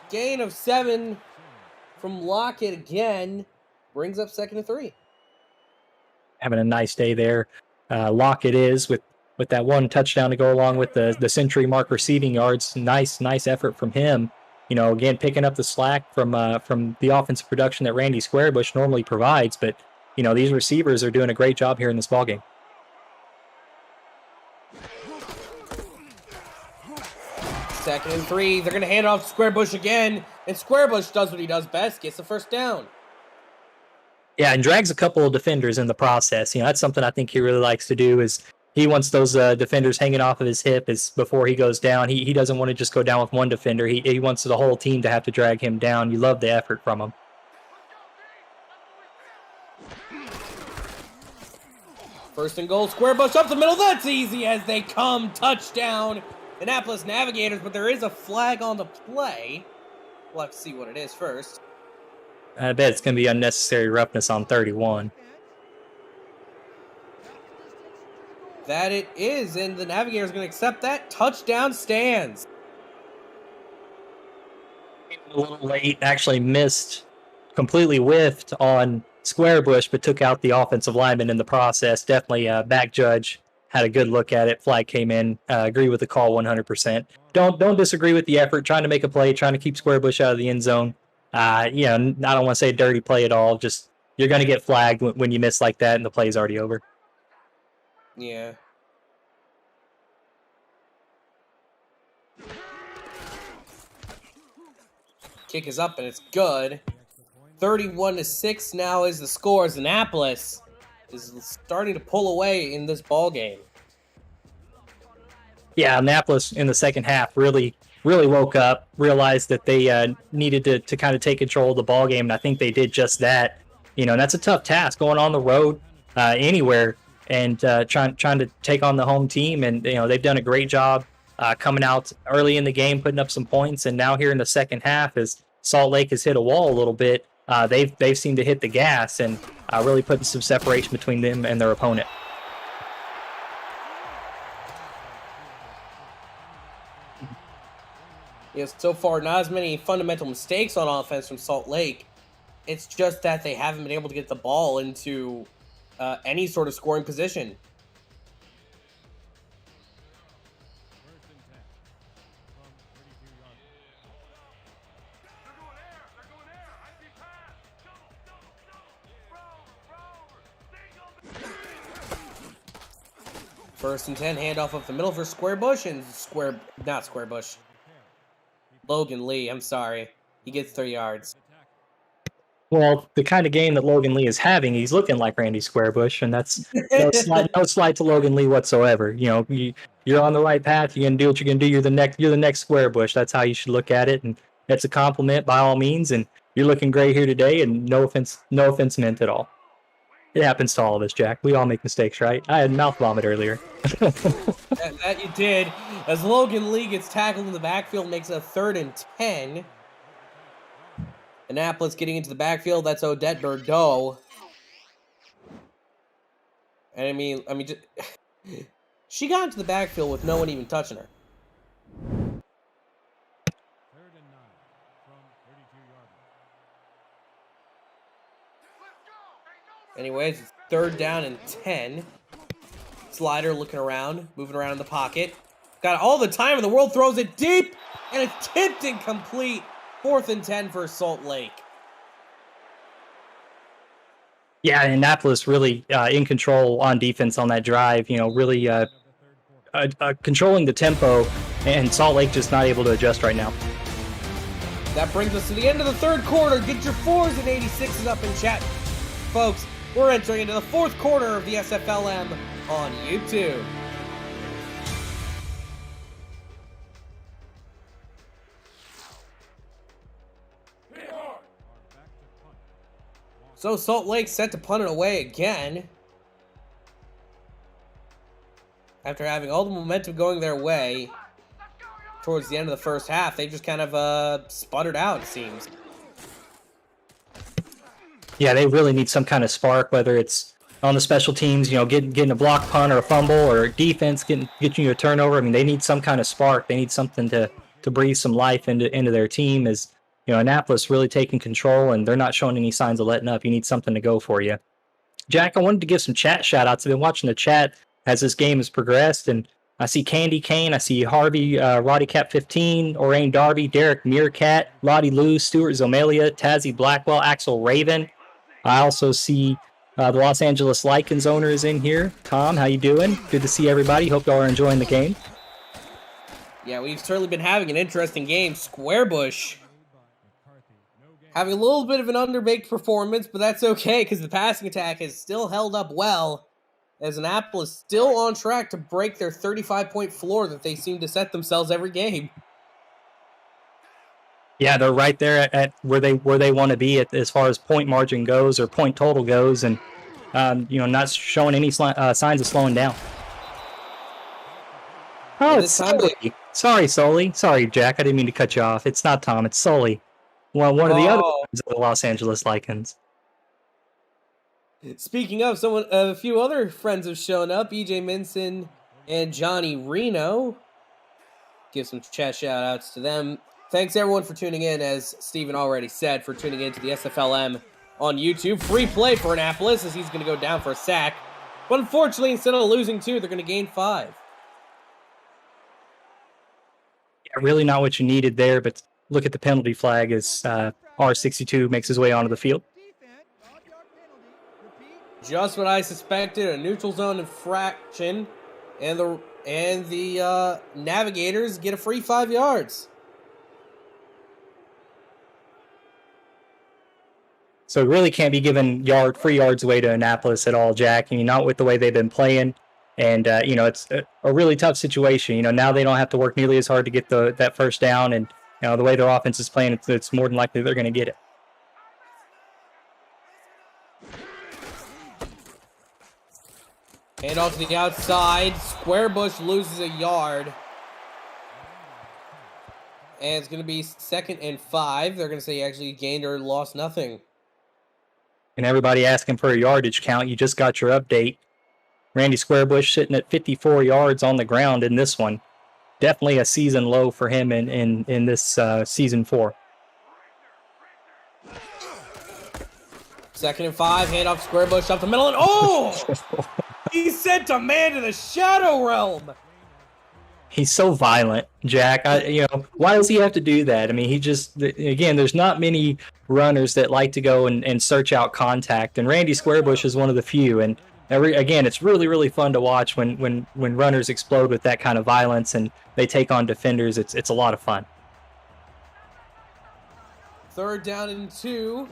Gain of 7 from Lockett again. Brings up 2nd and 3. Having a nice day there. Lockett is with that 1 touchdown to go along with the century mark receiving yards. Nice effort from him. Again, picking up the slack from the offensive production that Randy Squarebush normally provides. But, these receivers are doing a great job here in this ballgame. Second and 3. They're going to hand it off to Squarebush again. And Squarebush does what he does best. Gets the first down. Yeah, and drags a couple of defenders in the process. That's something I think he really likes to do is he wants those defenders hanging off of his hip before he goes down. He doesn't want to just go down with one defender. He wants the whole team to have to drag him down. You love the effort from him. First and goal, square bush up the middle. That's easy as they come. Touchdown, Annapolis Navigators, but there is a flag on the play. We'll have to see what it is first. I bet it's going to be unnecessary roughness on 31. That it is, and the Navigators going to accept that. Touchdown stands. A little late, actually completely whiffed on square bush, but took out the offensive lineman in the process. Definitely back judge had a good look at it. Flag came in. Agree with the call 100%. Don't disagree with the effort, trying to make a play, trying to keep square bush out of the end zone. I don't want to say dirty play at all. Just you're going to get flagged when you miss like that and the play's already over. Yeah. Kick is up and it's good. 31-6 now is the score as Annapolis is starting to pull away in this ball game. Yeah, Annapolis in the second half really woke up, realized that they needed to kind of take control of the ball game, and I think they did just that. And that's a tough task going on the road anywhere and trying to take on the home team. And they've done a great job coming out early in the game, putting up some points, and now here in the second half, as Salt Lake has hit a wall a little bit, they've seemed to hit the gas and really putting some separation between them and their opponent. Yes, so far not as many fundamental mistakes on offense from Salt Lake. It's just that they haven't been able to get the ball into any sort of scoring position. First and 10, handoff up the middle for Square Bush, and not Square Bush. Logan Lee, I'm sorry. He gets 3 yards. Well, the kind of game that Logan Lee is having, he's looking like Randy Squarebush, and that's no slight to Logan Lee whatsoever. You're on the right path. You're gonna do what you're gonna do. You're the next Squarebush. That's how you should look at it, and that's a compliment by all means. And you're looking great here today, and no offense meant at all. It happens to all of us, Jack. We all make mistakes, right? I had mouth vomit earlier. that you did. As Logan Lee gets tackled in the backfield, makes a 3rd and 10. Annapolis getting into the backfield. That's Odette Bordeaux. And I mean, just, she got into the backfield with no one even touching her. 3rd and 9 from 32-yard line. Anyways, it's 3rd down and 10. Slider looking around, moving around in the pocket. Got all the time in the world, throws it deep, and it's tipped incomplete. 4th and 10 for Salt Lake. Yeah, Annapolis really in control on defense on that drive. Really controlling the tempo, and Salt Lake just not able to adjust right now. That brings us to the end of the 3rd quarter. Get your 4s and 86s up in chat. Folks, we're entering into the 4th quarter of the SFLm on YouTube. So Salt Lake set to punt it away again. After having all the momentum going their way towards the end of the first half, they just kind of sputtered out, it seems. Yeah, they really need some kind of spark, whether it's on the special teams, getting a block punt or a fumble, or defense getting you a turnover. I mean, they need some kind of spark. They need something to breathe some life into their team. As Annapolis really taking control, and they're not showing any signs of letting up. You need something to go for you. Jack, I wanted to give some chat shout-outs. I've been watching the chat as this game has progressed, and I see Candy Kane, I see Harvey, Roddy Cap 15, Orain Darby, Derek Meerkat, Lottie Lou, Stuart Zomalia, Tazzy Blackwell, Axel Raven. I also see the Los Angeles Lycans owner is in here. Tom, how you doing? Good to see everybody. Hope y'all are enjoying the game. Yeah, we've certainly been having an interesting game. Squarebush having a little bit of an underbaked performance, but that's okay because the passing attack has still held up well, as Annapolis still on track to break their 35-point floor that they seem to set themselves every game. Yeah, they're right there at where they want to be as far as point margin goes, or point total goes, and not showing any signs of slowing down. Oh, And it's this time Sully. Sorry, Sully. Sorry, Jack. I didn't mean to cut you off. It's not Tom. It's Sully. Well, one of the other Oh. ones of the Los Angeles Lycans. Speaking of, a few other friends have shown up. EJ Minson and Johnny Reno. Give some chat shout outs to them. Thanks everyone for tuning in, as Steven already said, for tuning in to the SFLm on YouTube. Free play for Annapolis, as he's going to go down for a sack. But unfortunately, instead of losing 2, they're going to gain 5. Yeah, really not what you needed there, but look at the penalty flag as R62 makes his way onto the field. Just what I suspected, a neutral zone infraction, and the Navigators get a free 5 yards. So it really can't be giving free yards away to Annapolis at all, Jack. I mean, not with the way they've been playing. And, it's a really tough situation. Now they don't have to work nearly as hard to get that first down. And, the way their offense is playing, it's more than likely they're going to get it. And off to the outside. Squarebush loses a yard. And it's going to be 2nd and 5. They're going to say he actually gained or lost nothing. And everybody asking for a yardage count. You just got your update. Randy Squarebush sitting at 54 yards on the ground in this one. Definitely a season low for him in this season 4. 2nd and 5. Hand off Squarebush up the middle. And he sent a man to the Shadow Realm. He's so violent, Jack. Why does he have to do that? I mean, there's not many runners that like to go and search out contact, and Randy Squarebush is one of the few. And it's really, really fun to watch when runners explode with that kind of violence and they take on defenders. It's a lot of fun. 3rd down and 2.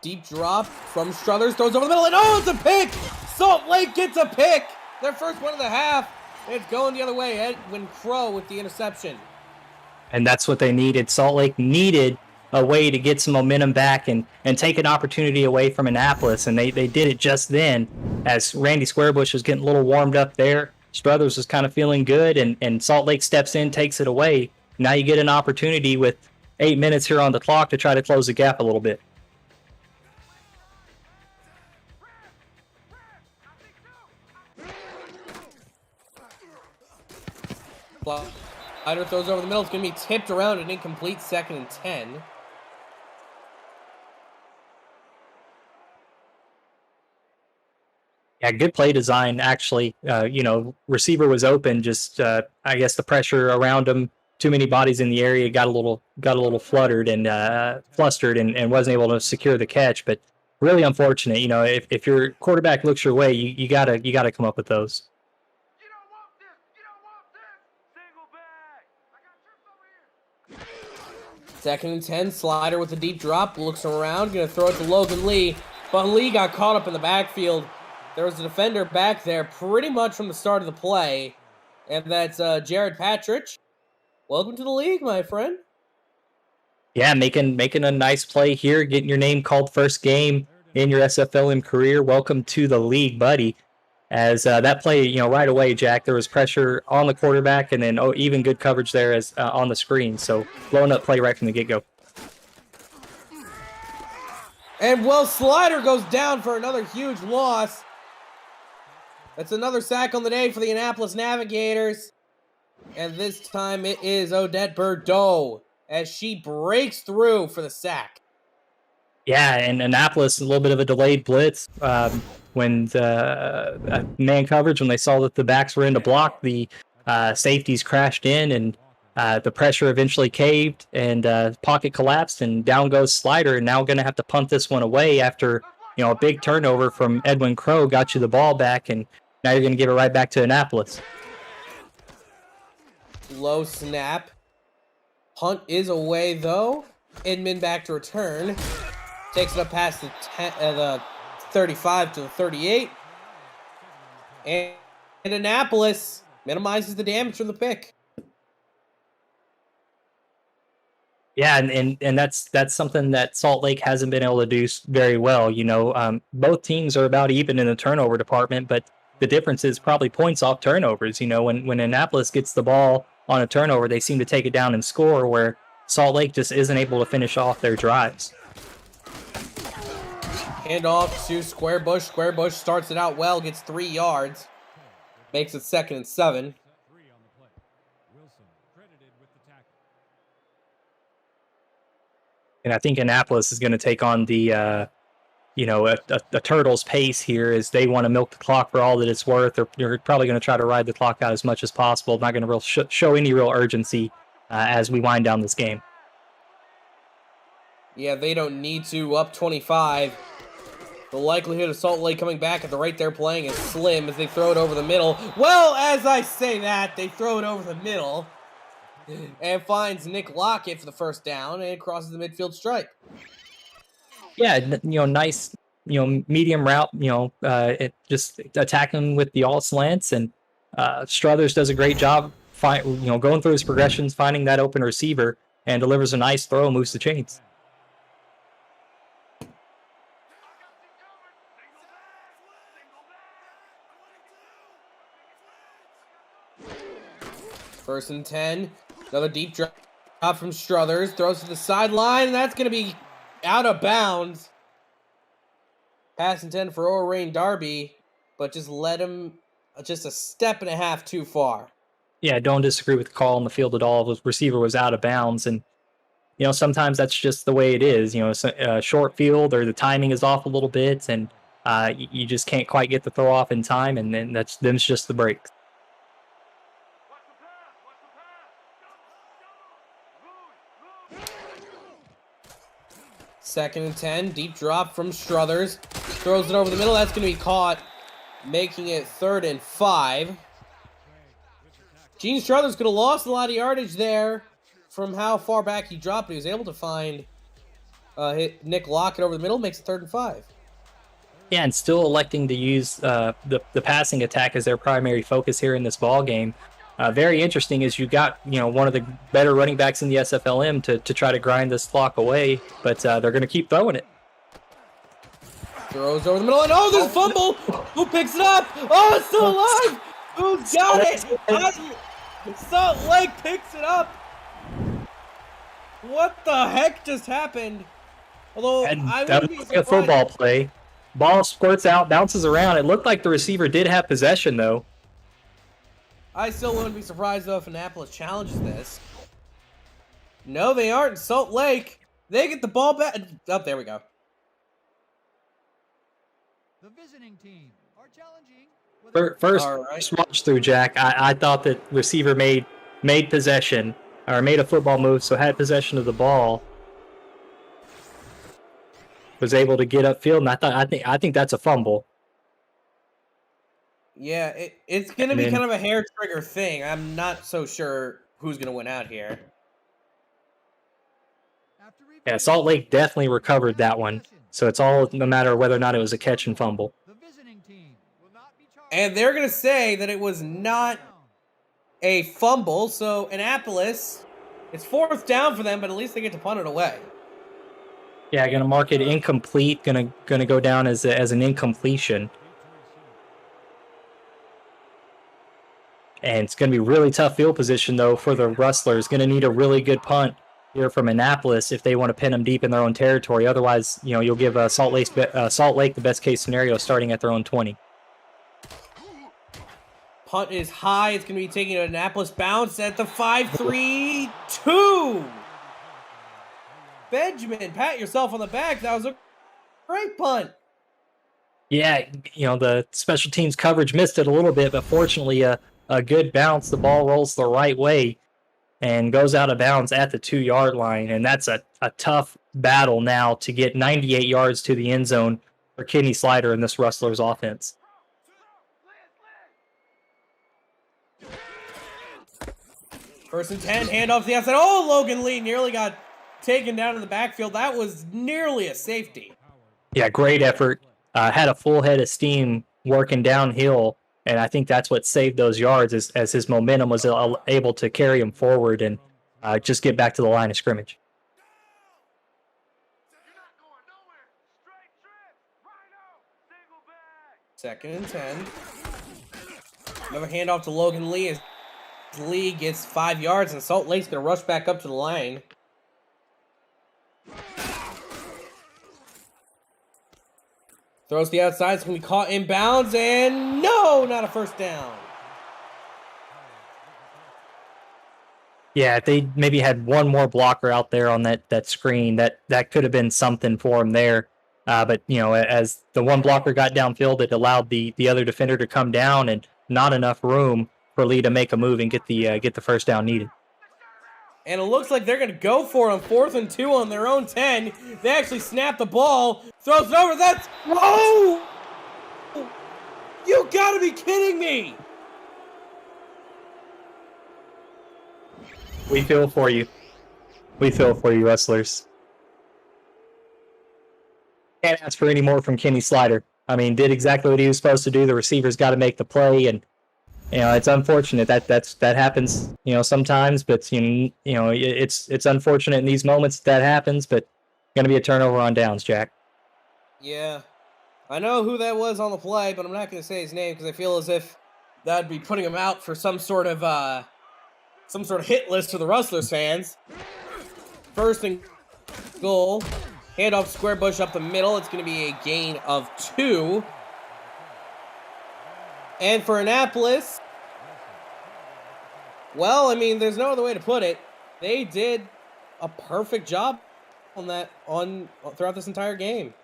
Deep drop from Struthers, throws over the middle, and it's a pick! Salt Lake gets a pick! Their first one of the half. It's going the other way. Edwin Crow with the interception. And that's what they needed. Salt Lake needed a way to get some momentum back and take an opportunity away from Annapolis, and they did it just then as Randy Squarebush was getting a little warmed up there. Struthers was kind of feeling good, and Salt Lake steps in, takes it away. Now you get an opportunity with 8 minutes here on the clock to try to close the gap a little bit. Slider throws over the middle. It's going to be tipped around and incomplete. 2nd and 10. Yeah, good play design, actually. Receiver was open, just I guess the pressure around him, too many bodies in the area, got a little fluttered and flustered and wasn't able to secure the catch. But really unfortunate. If your quarterback looks your way, you gotta come up with those. 2nd and 10. Slider with a deep drop. Looks around. Going to throw it to Logan Lee. But Lee got caught up in the backfield. There was a defender back there pretty much from the start of the play. And that's Jared Patridge. Welcome to the league, my friend. Yeah, making a nice play here, getting your name called first game in your SFLm career. Welcome to the league, buddy. As that play, right away, Jack, there was pressure on the quarterback, and then even good coverage there as on the screen. So blowing up play right from the get-go. And Slider goes down for another huge loss. That's another sack on the day for the Annapolis Navigators. And this time it is Odette Bordeaux as she breaks through for the sack. Yeah, and Annapolis, a little bit of a delayed blitz. When the man coverage, when they saw that the backs were in to block, the safeties crashed in, and the pressure eventually caved, and pocket collapsed, and down goes Slider, and now going to have to punt this one away after a big turnover from Edwin Crow got you the ball back, and now you're going to give it right back to Annapolis. Low snap. Punt is away, though. Inman back to return. Takes it up past the 35 to the 38. And Annapolis minimizes the damage from the pick. Yeah, and that's something that Salt Lake hasn't been able to do very well. Both teams are about even in the turnover department, but the difference is probably points off turnovers. When Annapolis gets the ball on a turnover, they seem to take it down and score, where Salt Lake just isn't able to finish off their drives. Handoff to Square Bush. Square Bush starts it out well, gets 3 yards. Makes it 2nd and 7. Set 3 on the play. Wilson credited with the tackle. And I think Annapolis is going to take on the, a Turtles pace here as they want to milk the clock for all that it's worth. They're probably going to try to ride the clock out as much as possible. Not going to show any real urgency as we wind down this game. Yeah, they don't need to. Up 25. The likelihood of Salt Lake coming back at the rate they're playing is slim as they throw it over the middle. Well, as I say that, they throw it over the middle and finds Nick Lockett for the first down and crosses the midfield stripe. Yeah, nice, medium route, just attacking with the all slants, and Struthers does a great job going through his progressions, finding that open receiver, and delivers a nice throw, moves the chains. First and 10. Another deep drop from Struthers. Throws to the sideline, and that's going to be out of bounds. Pass intended for O'Rain Darby, but just led him just a step and a half too far. Yeah, don't disagree with the call on the field at all. The receiver was out of bounds, and sometimes that's just the way it is. A short field or the timing is off a little bit, and you just can't quite get the throw off in time, and then them's just the breaks. Second and 10, deep drop from Struthers. Throws it over the middle. That's going to be caught, making it 3rd and 5. Gene Struthers could have lost a lot of yardage there from how far back he dropped, but he was able to find Nick Lockett over the middle, makes it 3rd and 5. Yeah, and still electing to use the passing attack as their primary focus here in this ball game. Very interesting is you got one of the better running backs in the SFLm to try to grind this clock away, but they're going to keep throwing it. Throws over the middle, and there's a fumble. Who picks it up? Oh, it's still alive. Who's got it? Salt Lake picks it up. What the heck just happened? Although I that would was be like a football play. Ball squirts out, bounces around. It looked like the receiver did have possession though. I still wouldn't be surprised, though, if Annapolis challenges this. No, they aren't. Salt Lake, they get the ball back. Oh, there we go. The visiting team are challenging. First watch through, Jack. I thought that receiver made possession, or made a football move, so had possession of the ball. Was able to get upfield, and I think that's a fumble. Yeah, it's going to be kind of a hair trigger thing. I'm not so sure who's going to win out here. Yeah, Salt Lake definitely recovered that one. So it's all no matter whether or not it was a catch and fumble. And they're going to say that it was not a fumble. So Annapolis, it's 4th down for them, but at least they get to punt it away. Yeah, going to mark it incomplete. Going to go down as an incompletion. And it's going to be really tough field position, though, for the Rustlers. Going to need a really good punt here from Annapolis if they want to pin them deep in their own territory. Otherwise, you'll give Salt Lake the best case scenario starting at their own 20. Punt is high. It's going to be taking an Annapolis bounce at the 5-3-2. Benjamin, pat yourself on the back. That was a great punt. Yeah, the special teams coverage missed it a little bit, but fortunately, a good bounce. The ball rolls the right way and goes out of bounds at the 2-yard line. And that's a tough battle now to get 98 yards to the end zone for Kenny Slider in this Rustlers offense. First and 10, handoff to the outside. Oh, Logan Lee nearly got taken down in the backfield. That was nearly a safety. Yeah, great effort. Had a full head of steam working downhill. And I think that's what saved those yards as his momentum was able to carry him forward and just get back to the line of scrimmage. 2nd and 10. Another handoff to Logan Lee as Lee gets 5 yards, and Salt Lake's going to rush back up to the line. Throws the outside, it's going to be caught inbounds, and no, not a first down. Yeah, if they maybe had one more blocker out there on that screen, that could have been something for him there. But, as the one blocker got downfield, it allowed the other defender to come down, and not enough room for Lee to make a move and get the first down needed. And it looks like they're going to go for it on 4th and 2 on their own 10. They actually snap the ball, throws it over. That's... Whoa! You got to be kidding me! We feel for you. We feel for you, wrestlers. Can't ask for any more from Kenny Slider. I mean, did exactly what he was supposed to do. The receivers got to make the play, and it's unfortunate that happens. Sometimes, but it's unfortunate in these moments that happens. But going to be a turnover on downs, Jack. Yeah, I know who that was on the play, but I'm not going to say his name because I feel as if that'd be putting him out for some sort of hit list for the Rustlers fans. 1st and goal. Handoff square bush up the middle. It's going to be a gain of 2. And for Annapolis, well, I mean, there's no other way to put it. They did a perfect job on that throughout this entire game.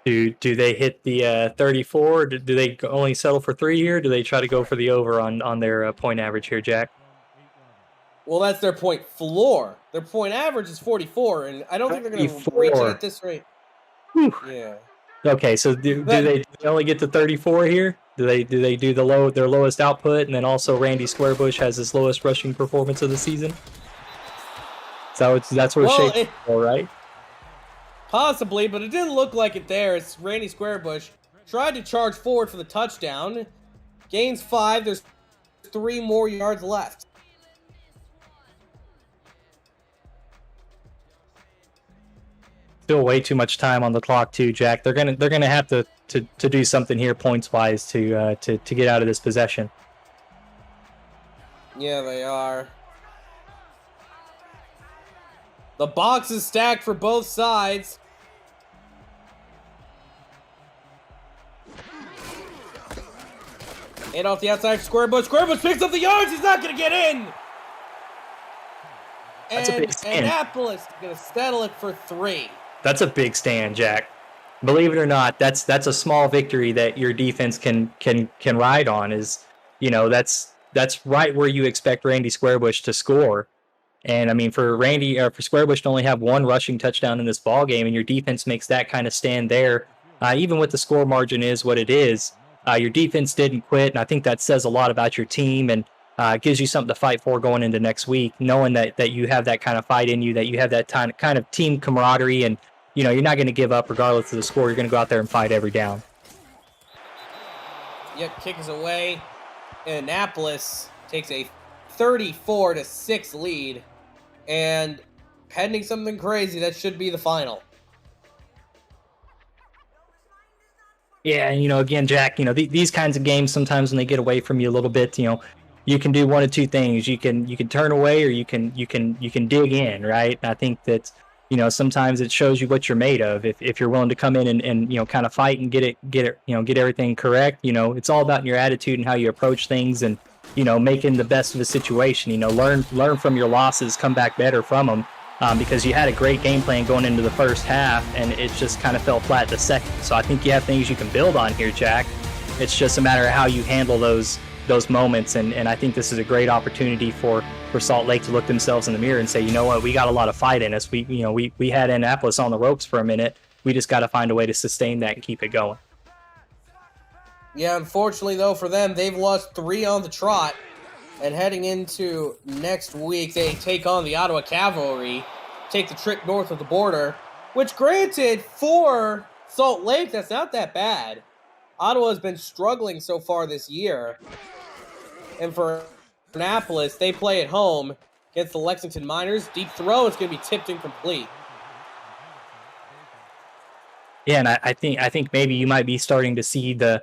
Do they hit the 34? Do they only settle for 3 here? Do they try to go for the over on their point average here, Jack? Well, that's their point floor. Their point average is 44, and I don't think they're going to reach it at this rate. Whew. Yeah. Okay, so do they only get to 34 here? Do they do their lowest output, and then also Randy Squarebush has his lowest rushing performance of the season? So that's what it's shaped for, right? Possibly, but it didn't look like it there. It's Randy Squarebush tried to charge forward for the touchdown. Gains 5. There's 3 more yards left. Still way too much time on the clock too, Jack. They're gonna have to do something here points wise to get out of this possession. Yeah, they are. The box is stacked for both sides. And off the outside, Squarebush. Squarebush picks up the yards. He's not going to get in. That's a big stand. Annapolis is going to settle it for 3. That's a big stand, Jack. Believe it or not, that's a small victory that your defense can ride on. That's right where you expect Randy Squarebush to score. And I mean, for Squarebush to only have 1 rushing touchdown in this ball game, and your defense makes that kind of stand there, even with the score margin is what it is. Your defense didn't quit, and I think that says a lot about your team, and gives you something to fight for going into next week, knowing that you have that kind of fight in you, that you have that kind of team camaraderie, and you're not going to give up regardless of the score. You're going to go out there and fight every down. Yep, kick is away. Annapolis takes a 34-6 lead, and pending something crazy, that should be the final. Yeah, and again, Jack, these kinds of games, sometimes when they get away from you a little bit, you can do one of 2 things. You can turn away, or you can dig in, right? And I think that sometimes it shows you what you're made of. If you're willing to come in and kind of fight and get everything correct, it's all about your attitude and how you approach things, and making the best of a situation. Learn from your losses, come back better from them. Because you had a great game plan going into the first half, and it just kind of fell flat the second. So I think you have things you can build on here, Jack. It's just a matter of how you handle those moments, and I think this is a great opportunity for Salt Lake to look themselves in the mirror and say, you know what, we got a lot of fight in us. We had Annapolis on the ropes for a minute. We just got to find a way to sustain that and keep it going. Yeah, unfortunately, though, for them, they've lost 3 on the trot. And heading into next week, they take on the Ottawa Cavalry, take the trip north of the border, which, granted, for Salt Lake, that's not that bad. Ottawa has been struggling so far this year. And for Annapolis, they play at home against the Lexington Miners. Deep throw, it's going to be tipped incomplete. Yeah, and I think maybe you might be starting to see the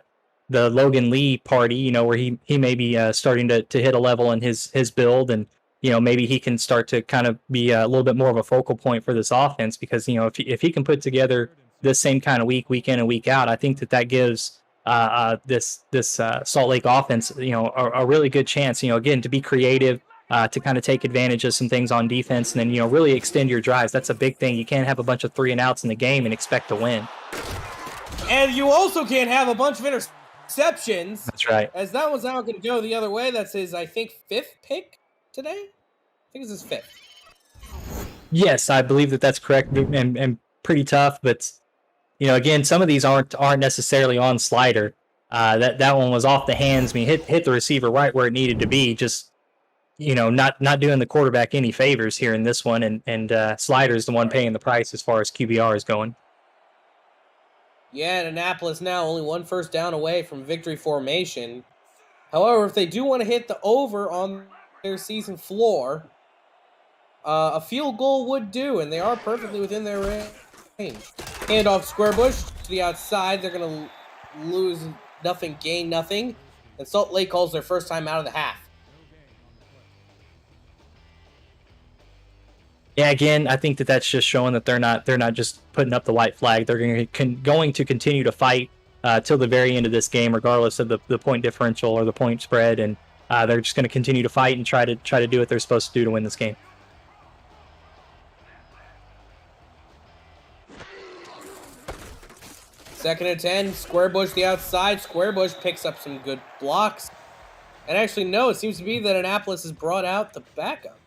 Logan Lee party, where he may be starting to hit a level in his build, and maybe he can start to kind of be a little bit more of a focal point for this offense, because if he can put together this same kind of week in and week out, I think that gives this Salt Lake offense a really good chance, again, to be creative, to kind of take advantage of some things on defense, and then really extend your drives. That's a big thing. You can't have a bunch of 3 and outs in the game and expect to win. And you also can't have a bunch of interceptions. That's right. As that one's now going to go the other way. That's his, I think, 5th pick today. I think it's his 5th. Yes, I believe that's correct, and pretty tough. But again, some of these aren't necessarily on slider. That one was off the hands. I mean, hit the receiver right where it needed to be. Just not doing the quarterback any favors here in this one, and slider is the one paying the price as far as QBR is going. Yeah, and Annapolis now only 1 first down away from victory formation. However, if they do want to hit the over on their season floor, a field goal would do, and they are perfectly within their range. Handoff square bush to the outside. They're going to lose nothing, gain nothing. And Salt Lake calls their first time out of the half. Yeah, again, I think that's just showing that they're not just putting up the white flag. They're going to continue to fight till the very end of this game, regardless of the point differential or the point spread, and they're just going to continue to fight and try to do what they're supposed to do to win this game. Second and 10, Square Bush the outside. Square Bush picks up some good blocks. And actually, no, it seems to be that Annapolis has brought out the backup.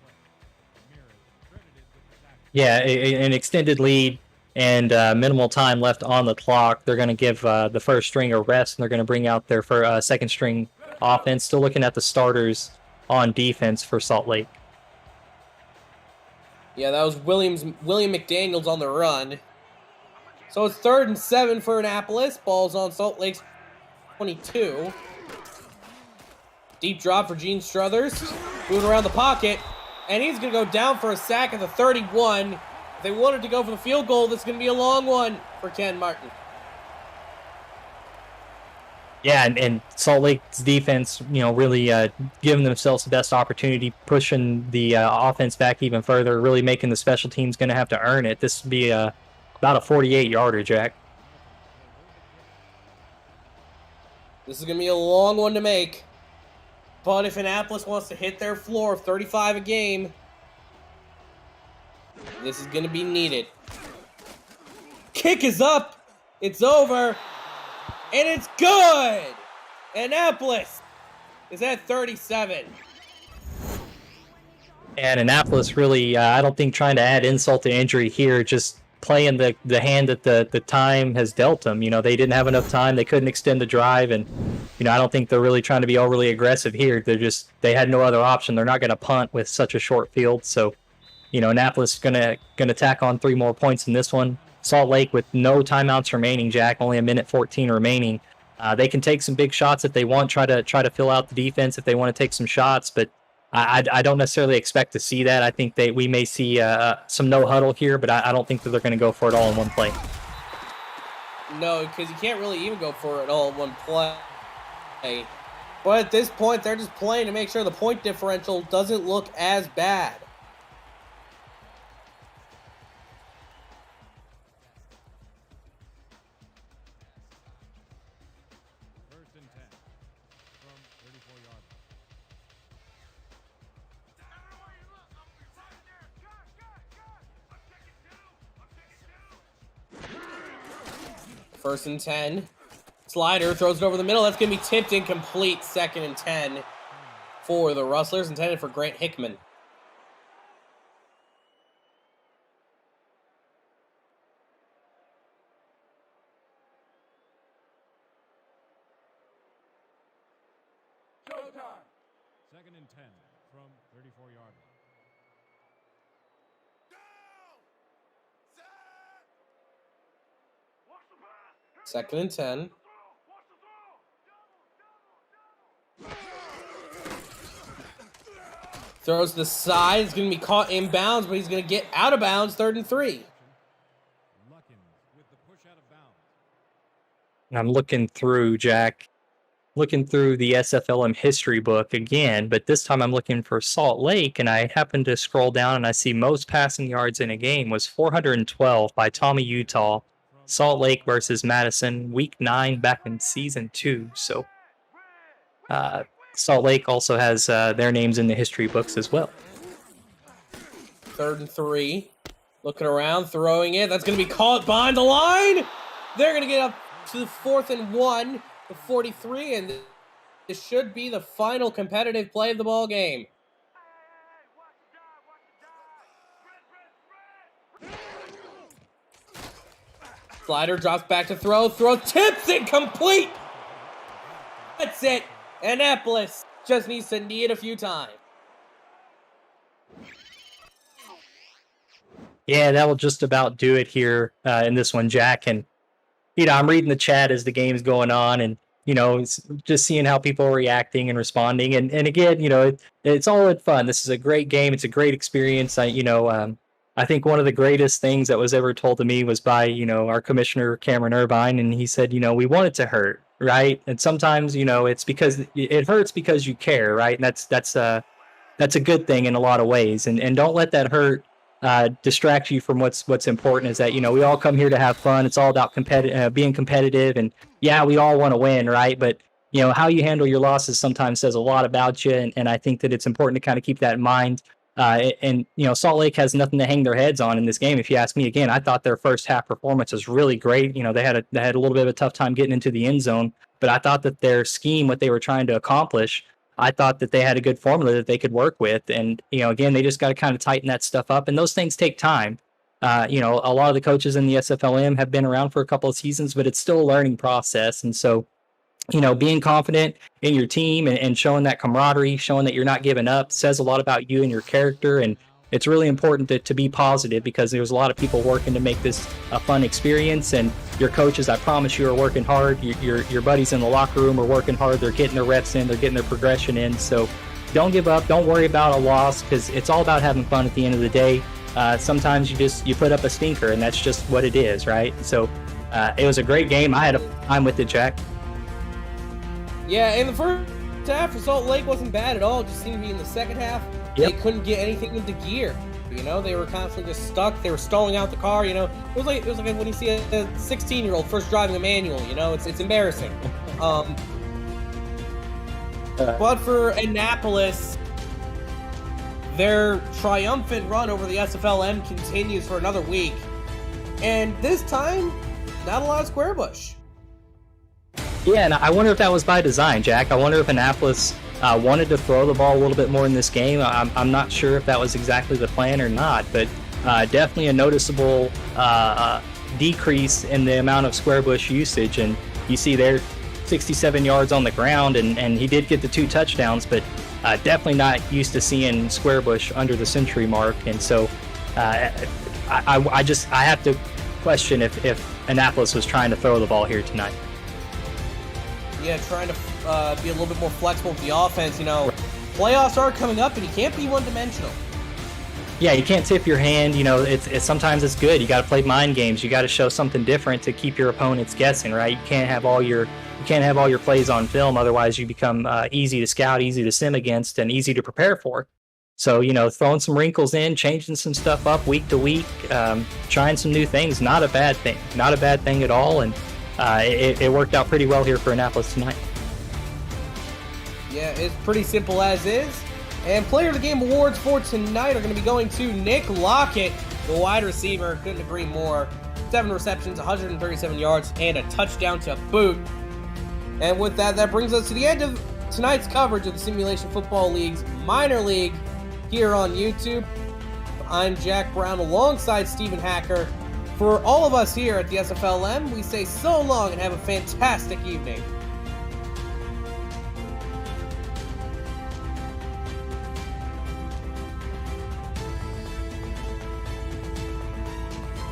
Yeah, an extended lead and minimal time left on the clock. They're going to give the first string a rest, and they're going to bring out their second string offense. Still looking at the starters on defense for Salt Lake. Yeah, that was William McDaniels on the run. So it's 3rd and 7 for Annapolis. Ball's on Salt Lake's 22. Deep drop for Gene Struthers. Moving around the pocket. And he's going to go down for a sack at the 31. If they wanted to go for the field goal, this is going to be a long one for Ken Martin. Yeah, and Salt Lake's defense, really giving themselves the best opportunity, pushing the offense back even further, really making the special teams going to have to earn it. This would be about a 48-yarder, Jack. This is going to be a long one to make. But if Annapolis wants to hit their floor of 35 a game, this is going to be needed. Kick is up. It's over. And it's good. Annapolis is at 37. And Annapolis really, I don't think, trying to add insult to injury here, just playing the hand that the time has dealt them. They didn't have enough time. They couldn't extend the drive, and I don't think they're really trying to be overly aggressive here. They had no other option. They're not going to punt with such a short field. So, Annapolis is gonna tack on 3 more points in this one. Salt Lake with no timeouts remaining, Jack, only 1:14 remaining. They can take some big shots if they want, try to fill out the defense if they want to take some shots, but I don't necessarily expect to see that. I think we may see some no huddle here, but I don't think that they're going to go for it all in one play. No, because you can't really even go for it all in one play. But at this point, they're just playing to make sure the point differential doesn't look as bad. First and 10 from 34-yard line. First and 10. Slider throws it over the middle. That's going to be tipped incomplete. 2nd and 10 for the Rustlers, intended for Grant Hickman. Showtime. 2nd and 10 from 34-yard line. 2nd and 10. Throws to the side. It's going to be caught inbounds, but he's going to get out of bounds. 3rd and 3. Luckins with the push out of bounds. And I'm looking through, Jack, looking through the SFLm history book again, but this time I'm looking for Salt Lake, and I happen to scroll down and I see most passing yards in a game was 412 by Tommy Utah, Salt Lake versus Madison, week 9 back in season 2. So Salt Lake also has their names in the history books as well. 3rd and 3. Looking around, throwing it. That's going to be caught behind the line. They're going to get up to the 4th and 1, the 43, and this should be the final competitive play of the ball game. Slider drops back to throw. Throw tips it complete. That's it. Annapolis just needs to knee it a few times. Yeah, that will just about do it here in this one, Jack. And, I'm reading the chat as the game's going on, and, it's just seeing how people are reacting and responding. And again, it's all in fun. This is a great game. It's a great experience. I think one of the greatest things that was ever told to me was by, our commissioner, Cameron Irvine. And he said, we want it to hurt, right? And sometimes, it's because it hurts because you care, right? And that's a good thing in a lot of ways. And don't let that hurt distract you from what's important. Is that we all come here to have fun. It's all about being competitive, and yeah, we all want to win, right? But how you handle your losses sometimes says a lot about you, and I think that it's important to kind of keep that in mind. And Salt Lake has nothing to hang their heads on in this game. If you ask me, again, I thought their first half performance was really great. They had a little bit of a tough time getting into the end zone, but I thought that their scheme, what they were trying to accomplish, I thought that they had a good formula that they could work with. And, again, they just got to kind of tighten that stuff up. And those things take time. A lot of the coaches in the SFLm have been around for a couple of seasons, but it's still a learning process. And so, being confident in your team and showing that camaraderie, showing that you're not giving up, says a lot about you and your character. And it's really important to be positive, because there's a lot of people working to make this a fun experience. And your coaches, I promise you, are working hard. Your buddies in the locker room are working hard. They're getting their reps in. They're getting their progression in. So don't give up. Don't worry about a loss, because it's all about having fun at the end of the day. Sometimes you put up a stinker, and that's just what it is, right? So it was a great game. I had a time with it, Jack. Yeah, and the first half for Salt Lake wasn't bad at all. It just seemed to be in the second half. Yep. They couldn't get anything into gear. They were constantly just stuck. They were stalling out the car. It was like when you see a 16-year-old first driving a manual. It's embarrassing. But for Annapolis, their triumphant run over the SFLm continues for another week, and this time, not a lot of square bush. Yeah, and I wonder if that was by design, Jack. I wonder if Annapolis wanted to throw the ball a little bit more in this game. I'm not sure if that was exactly the plan or not, but definitely a noticeable decrease in the amount of square bush usage. And you see there, 67 yards on the ground, and he did get the 2 touchdowns, but definitely not used to seeing square bush under the century mark. And so I have to question if Annapolis was trying to throw the ball here tonight. Yeah, trying to be a little bit more flexible with the offense. Playoffs are coming up, and you can't be one-dimensional. Yeah, you can't tip your hand. It's sometimes it's good. You got to play mind games. You got to show something different to keep your opponents guessing, right? You can't have all your plays on film. Otherwise, you become easy to scout, easy to sim against, and easy to prepare for. So, throwing some wrinkles in, changing some stuff up week to week, trying some new things, not a bad thing. Not a bad thing at all. And it worked out pretty well here for Annapolis tonight. Yeah, it's pretty simple as is. And Player of the Game awards for tonight are going to be going to Nick Lockett, the wide receiver. Couldn't agree more. 7 receptions, 137 yards, and a touchdown to boot. And with that brings us to the end of tonight's coverage of the Simulation Football League's minor league here on YouTube. I'm Jack Brown alongside Stephen Hacker. For all of us here at the SFLm, we say so long and have a fantastic evening.